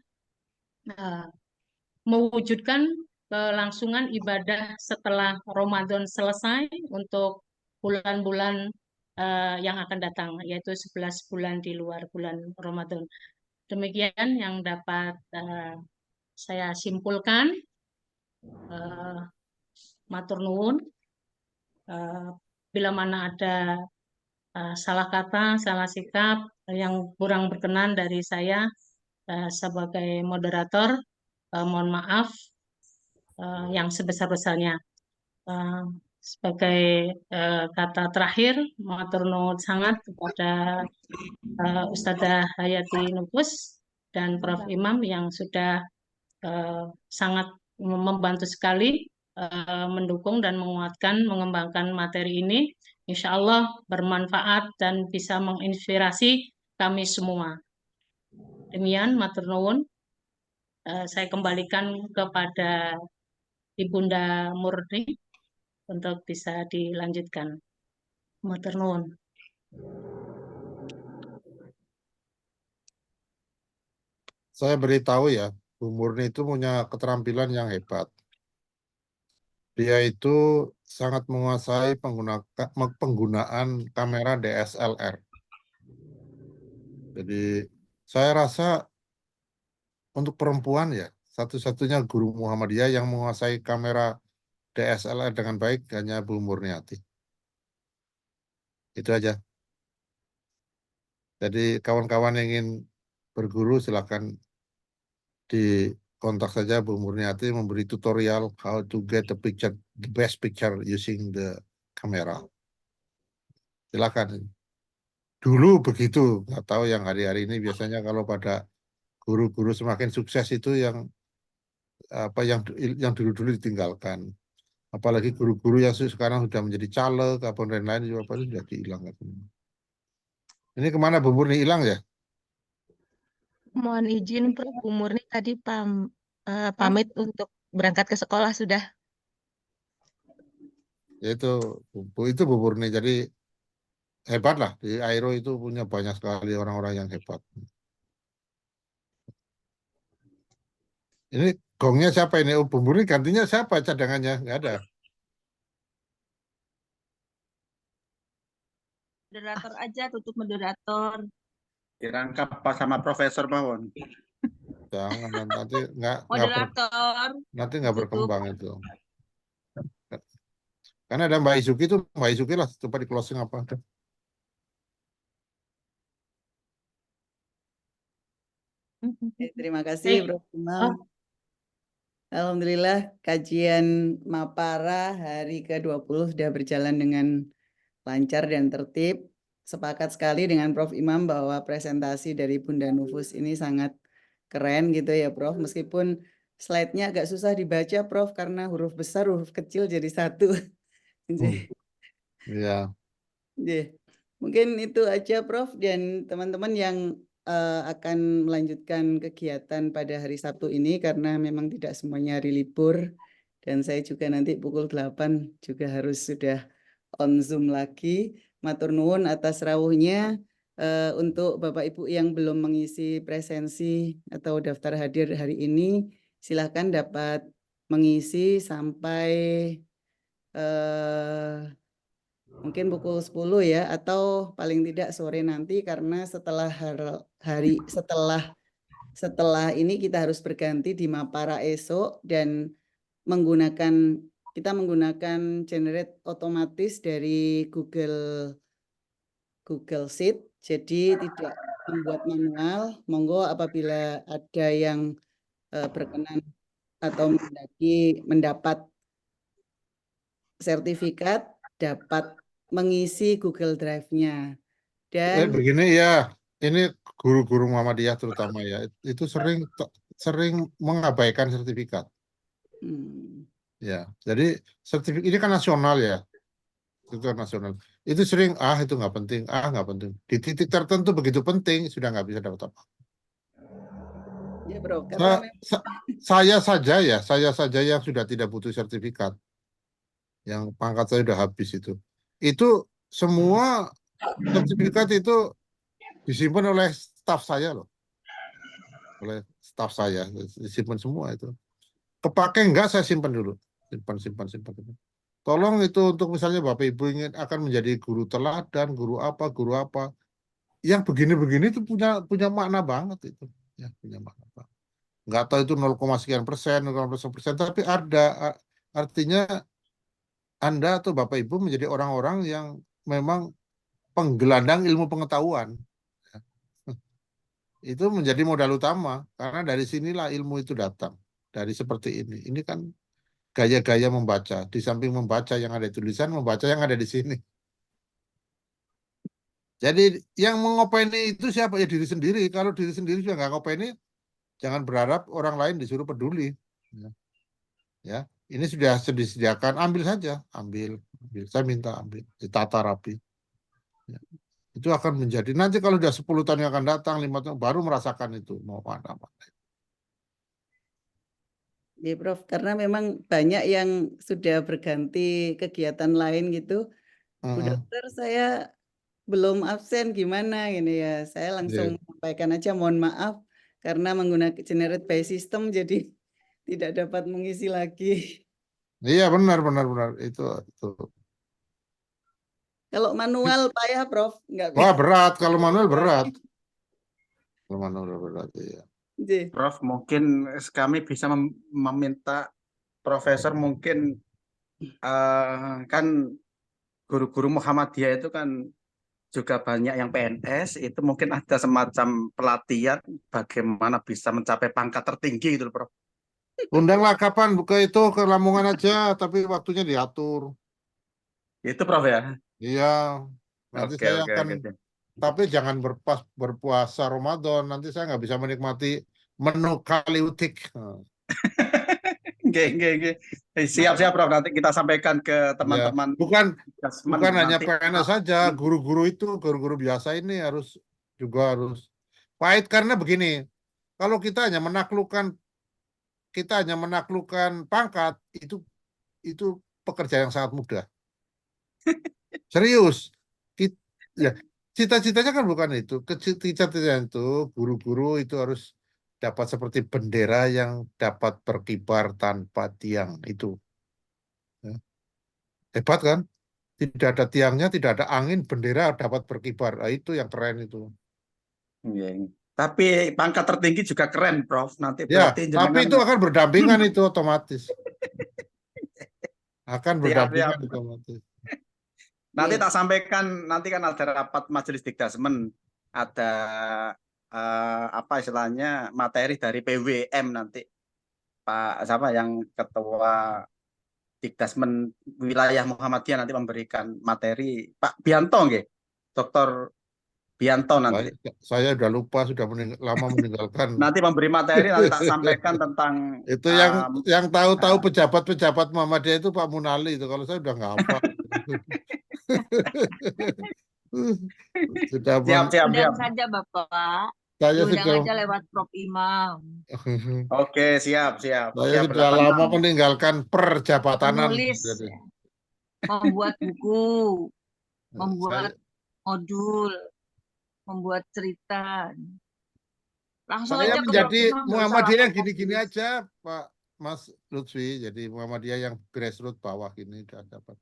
mewujudkan kelangsungan ibadah setelah Ramadan selesai untuk bulan-bulan yang akan datang, yaitu 11 bulan di luar bulan Ramadan. Demikian yang dapat saya simpulkan. Matur nuwun. Bila mana ada salah kata, salah sikap yang kurang berkenan dari saya sebagai moderator, mohon maaf yang sebesar-besarnya. Sebagai kata terakhir, matur nuwun sangat kepada Ustadzah Hayati Nufus dan Prof. Imam yang sudah sangat membantu sekali mendukung dan menguatkan mengembangkan materi ini. Insya Allah bermanfaat dan bisa menginspirasi kami semua. Demikian matur nuwun. Saya kembalikan kepada Ibunda Murni untuk bisa dilanjutkan. Matur nuwun. Saya beritahu ya, Bu Murni itu punya keterampilan yang hebat. Dia itu sangat menguasai penggunaan kamera DSLR. Jadi saya rasa untuk perempuan ya, satu-satunya guru Muhammadiyah yang menguasai kamera DSLR dengan baik hanya Bu Murniati. Itu aja. Jadi kawan-kawan yang ingin berguru silakan dikontak saja Bu Murniati memberi tutorial how to get the best picture using the camera. Silakan. Dulu begitu, nggak tahu yang hari-hari ini biasanya kalau pada guru-guru semakin sukses itu yang apa yang dulu-dulu ditinggalkan. Apalagi guru-guru yang sekarang sudah menjadi caleg, apa dan lain juga apa sudah dihilangkan. Ini kemana Bu Murni hilang ya? Mohon izin Prof. Bu Murni tadi pamit untuk berangkat ke sekolah sudah. Itu Bu Murni. Jadi hebat lah. Di Aero itu punya banyak sekali orang-orang yang hebat. Ini gongnya siapa ini? Oh, Bu Murni gantinya siapa cadangannya? Nggak ada. Moderator aja, tutup moderator. Dirangkap Pak sama Profesor Mawon. Jangan nanti Moderator. nanti nggak berkembang itu. Karena ada Mbak Isuki itu, Mbak Isuki lah coba di closing apa? Terima kasih Prof. Imam. Alhamdulillah kajian Mapara hari ke-20 sudah berjalan dengan lancar dan tertib. Sepakat sekali dengan Prof. Imam bahwa presentasi dari Bunda Nufus ini sangat keren gitu ya Prof. Meskipun slide-nya agak susah dibaca Prof. Karena huruf besar, huruf kecil jadi satu. Iya. Mungkin itu aja Prof. Dan teman-teman yang akan melanjutkan kegiatan pada hari Sabtu ini karena memang tidak semuanya hari libur. Dan saya juga nanti pukul 8 juga harus sudah on Zoom lagi. Matur nuwun atas rawuhnya. Untuk Bapak Ibu yang belum mengisi presensi atau daftar hadir hari ini, silakan dapat mengisi sampai mungkin pukul 10 ya, atau paling tidak sore nanti karena setelah setelah ini kita harus berganti di Mapara esok dan kita menggunakan generate otomatis dari Google Sheet, jadi tidak membuat manual. Monggo apabila ada yang berkenan atau mendapat sertifikat dapat mengisi Google Drive-nya. Dan begini ya, ini guru-guru Muhammadiyah terutama ya, itu sering mengabaikan sertifikat. Ya, jadi sertifikat ini kan nasional ya, itu nasional. Itu sering itu nggak penting, nggak penting. Di titik tertentu begitu penting sudah nggak bisa dapat apa. Ya Bro, saya saja yang sudah tidak butuh sertifikat, yang pangkat saya sudah habis itu semua sertifikat itu Disimpan oleh staf saya loh. Oleh staf saya. Disimpan semua itu. Kepake enggak saya simpan dulu. Simpan. Tolong itu untuk misalnya Bapak Ibu ingin akan menjadi guru teladan, guru apa. Yang begini-begini itu punya makna banget itu. Ya, punya makna banget. Nggak tahu itu 0, sekian persen, 0,1%, tapi ada artinya Anda atau Bapak Ibu menjadi orang-orang yang memang penggelandang ilmu pengetahuan. Itu menjadi modal utama, karena dari sinilah ilmu itu datang. Dari seperti ini. Ini kan gaya-gaya membaca. Di samping membaca yang ada di tulisan, membaca yang ada di sini. Jadi yang mengopeni itu siapa? Ya diri sendiri. Kalau diri sendiri sudah nggak ngopeni, jangan berharap orang lain disuruh peduli. Ya, ini sudah disediakan, ambil saja, ambil. Saya minta ambil, ditata rapi. Ya. Itu akan menjadi, nanti kalau sudah 10 tahun yang akan datang, 5 tahun, baru merasakan itu. Mau mana. Ya, Prof, karena memang banyak yang sudah berganti kegiatan lain gitu. Bu Dokter, saya belum absen gimana ini ya. Saya langsung menyampaikan aja mohon maaf karena menggunakan generate by system jadi tidak dapat mengisi lagi. Iya, benar. Itu. Kalau manual payah, Prof, nggak Wah, bisa. berat. Kalau manual berat. Kalau manual berat, iya. Prof, mungkin kami bisa meminta Profesor mungkin kan guru-guru Muhammadiyah itu kan juga banyak yang PNS, itu mungkin ada semacam pelatihan bagaimana bisa mencapai pangkat tertinggi gitu, Prof. Undanglah kapan buka itu ke Lamongan aja, tapi waktunya diatur. Itu Prof ya? Iya, nanti Oke, saya oke, akan, oke. tapi jangan berpuasa Ramadan, nanti saya nggak bisa menikmati menu kaliutik. Oke. Siap, Prof. Nanti kita sampaikan ke teman-teman. Bukan hanya nanti. PNS saja, guru-guru biasa ini juga harus pahit, karena begini, kalau kita hanya menaklukkan pangkat, itu pekerjaan yang sangat mudah. Serius. Ya, cita-citanya kan bukan itu. Cita-citanya itu guru-guru itu harus dapat seperti bendera yang dapat berkibar tanpa tiang itu. Ya. Hebat kan? Tidak ada tiangnya, tidak ada angin, bendera dapat berkibar. Nah, itu yang keren itu. Tapi pangkat tertinggi juga keren, Prof. Nanti Ya, berarti tapi itu akan berdampingan itu otomatis. Akan berdampingan Siap. otomatis. Nanti tak sampaikan, nanti kan ada rapat majelis dikdasmen, ada apa istilahnya materi dari PWM nanti. Pak siapa yang ketua Dikdasmen wilayah Muhammadiyah nanti memberikan materi, Pak Bianto nggih. Dr. Bianto nanti. Saya udah lupa, sudah lama meninggalkan. Nanti memberi materi, nanti tak sampaikan tentang itu yang tahu-tahu pejabat-pejabat Muhammadiyah itu Pak Munali itu. Kalau saya udah nggak hafal. Siap saja Bapak. Saya diundang aja lewat Prof Imam. Oke, siap. Saya sudah lama meninggalkan perjabatanan. Menulis, membuat buku, membuat modul, membuat cerita. Langsung saya aja menjadi Muhammadiyah yang gini-gini aja, Pak Mas Lutfi. Jadi Muhammadiyah yang grassroots bawah ini udah dapat.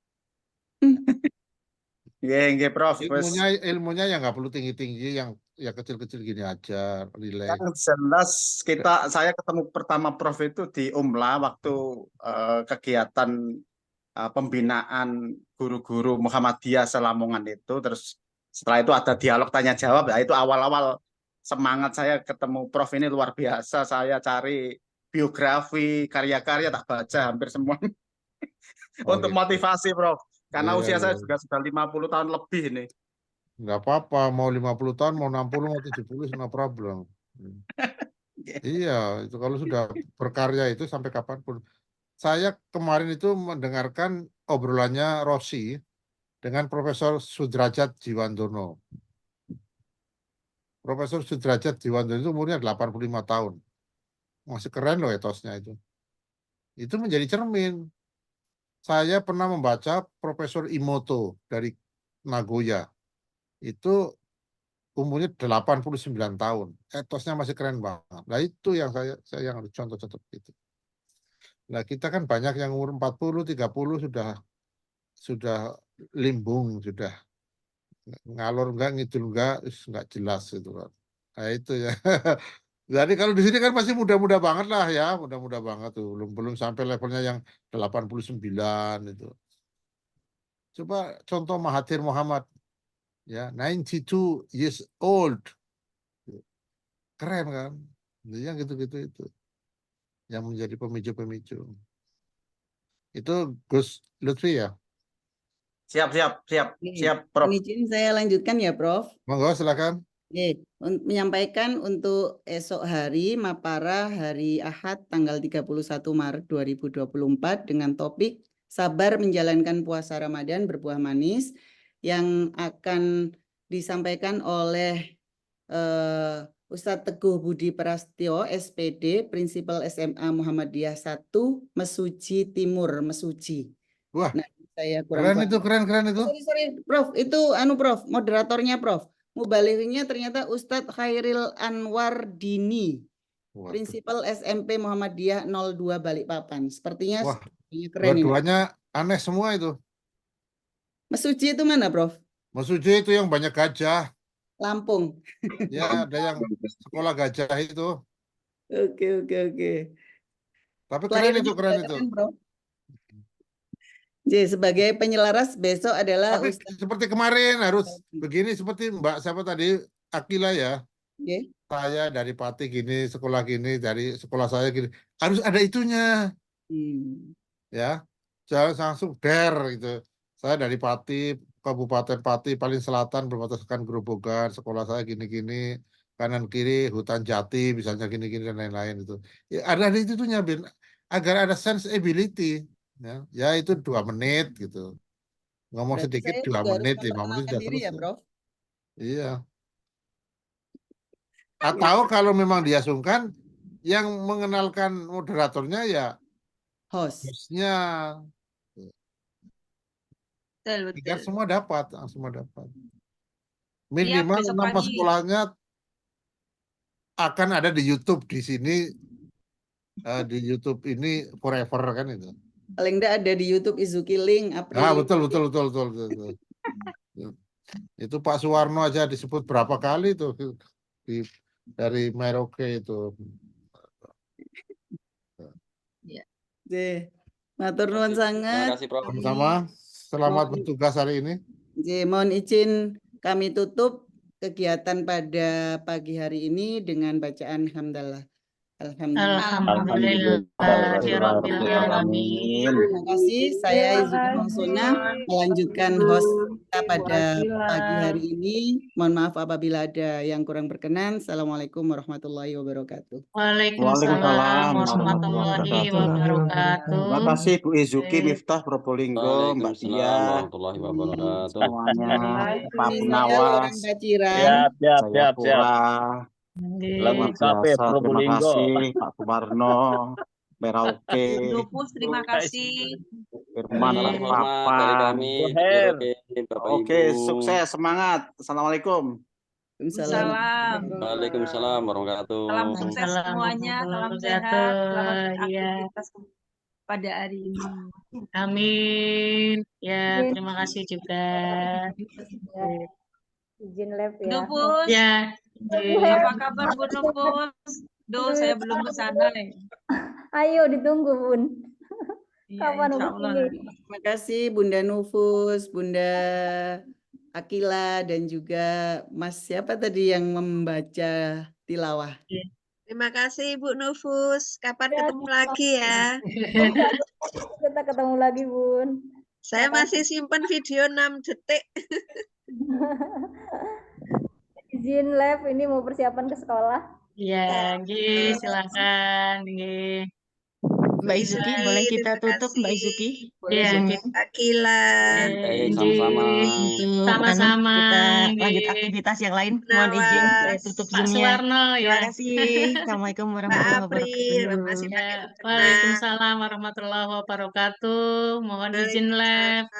Iya, Prof. Ilmunya yang nggak perlu tinggi-tinggi, yang ya kecil-kecil gini aja, relay. Yang jelas saya ketemu pertama Prof itu di UMLA waktu kegiatan pembinaan guru-guru Muhammadiyah Selamongan itu. Terus setelah itu ada dialog tanya jawab. Nah, itu awal-awal semangat saya ketemu Prof ini luar biasa. Saya cari biografi, karya-karya tak baca hampir semua. Untuk motivasi, Prof. Karena usia saya juga sudah 50 tahun lebih ini. Nggak apa-apa, mau 50 tahun, mau 60, mau 70, no problem. Iya, itu kalau sudah berkarya itu sampai kapanpun. Saya kemarin itu mendengarkan obrolannya Rossi dengan Profesor Sudrajat Jiwandono. Profesor Sudrajat Jiwandono itu umurnya 85 tahun. Masih keren loh etosnya itu. Itu menjadi cermin. Saya pernah membaca Profesor Imoto dari Nagoya. Itu umurnya 89 tahun. Etosnya masih keren banget. Nah itu yang saya yang harus contoh-contoh itu. Nah kita kan banyak yang umur 40, 30 sudah limbung, sudah ngalor enggak, ngidul enggak jelas itu kan. Nah itu ya. Jadi kalau di sini kan masih muda-muda banget lah ya, muda-muda banget tuh. Belum sampai levelnya yang 89 itu. Coba contoh Mahathir Mohamad ya, 92 years old. Keren kan? Yang gitu-gitu itu. Yang menjadi pemicu-pemicu. Itu Gus Lutfi ya? Siap, Prof. Izin saya lanjutkan ya, Prof. Monggo silakan. Menyampaikan untuk esok hari Mapara hari Ahad tanggal 31 Maret 2024 dengan topik sabar menjalankan puasa Ramadan berbuah manis yang akan disampaikan oleh Ustadz Teguh Budi Prastyo, SPD, Prinsipal SMA Muhammadiyah 1, Mesuji Timur, Mesuji. Wah, nah, saya kurang keren itu. Sorry, Prof, itu Prof, moderatornya Prof. Mubalighnya ternyata Ustadz Khairil Anwar Dini, Prinsipal SMP Muhammadiyah 02 Balikpapan. Sepertinya keren ini. Dua-duanya aneh semua itu. Mesuji itu mana, Prof? Mesuji itu yang banyak gajah. Lampung. Ya, ada yang sekolah gajah itu. Oke. Tapi keren itu. Prof. Jadi sebagai penyelaras besok adalah tapi seperti kemarin harus begini, seperti Mbak siapa tadi, Akila ya. Saya dari Pati gini, sekolah gini, dari sekolah saya gini. Harus ada itunya. Ya. Jangan langsung gitu. Saya dari Pati, Kabupaten Pati paling selatan berbatasan Grobogan, sekolah saya gini-gini, kanan kiri hutan jati misalnya gini-gini dan lain-lain itu. Ya, ada itunya agar ada sensibility. Ya itu 2 menit gitu. Ngomong berarti sedikit 2 menit, 5 menit sudah selesai. Ya, Prof? Iya. Atau kalau memang dia sungkan, yang mengenalkan moderatornya ya hostnya. Biar semua dapat. Minimal nama sekolahnya akan ada di YouTube di sini. Di YouTube ini forever kan itu. Paling enggak ada di YouTube Izuki Link April. Nah, betul. Itu Pak Suwarno aja disebut berapa kali tuh dari Merauke itu. Matur nuwun sangat. Sama-sama. Selamat bertugas hari ini. Mohon izin kami tutup kegiatan pada pagi hari ini dengan bacaan hamdalah. Alhamdulillah. Terima kasih. Saya Izuki Mangsuna melanjutkan host kita pada pagi hari ini. Mohon maaf apabila ada yang kurang berkenan. Assalamualaikum warahmatullahi wabarakatuh. Waalaikumsalam warahmatullahi wabarakatuh. Terima kasih Bu Izuki, Miftah, Probolinggo, Mbak Dia, semuanya, Pak Gunawan, Siap. Lengkap terima kasih Pak Sumarno, Merauke, terima kasih. Firman, Balikpapan. Oke, sukses, semangat. Assalamualaikum. Waalaikumsalam warahmatullahi wabarakatuh. Salam sukses semuanya, salam sehat, selamat beraktivitas pada hari ini. Amin. Ya, terima kasih juga. Izin live ya. Nufus. Ya. Apa kabar Bu Nufus? Saya belum ke sana. Ayo ditunggu, Bun. Kapan Terima kasih Bunda Nufus, Bunda Akila, dan juga Mas siapa tadi yang membaca tilawah. Terima kasih Bu Nufus. Kapan ketemu lagi ya? Kita ketemu lagi, Bun. Saya masih simpan video 6 detik. Izin live ini mau persiapan ke sekolah. Ya, silakan. Mbak Izuki, boleh kita tutup Mbak Izuki? Iya, Akila. Sama-sama. Kita lanjut aktivitas yang lain. Mohon izin saya tutup Zoom-nya. Suwarno, Terima kasih. Assalamualaikum warahmatullahi wabarakatuh. Waalaikumsalam warahmatullahi wabarakatuh. Mohon izin live.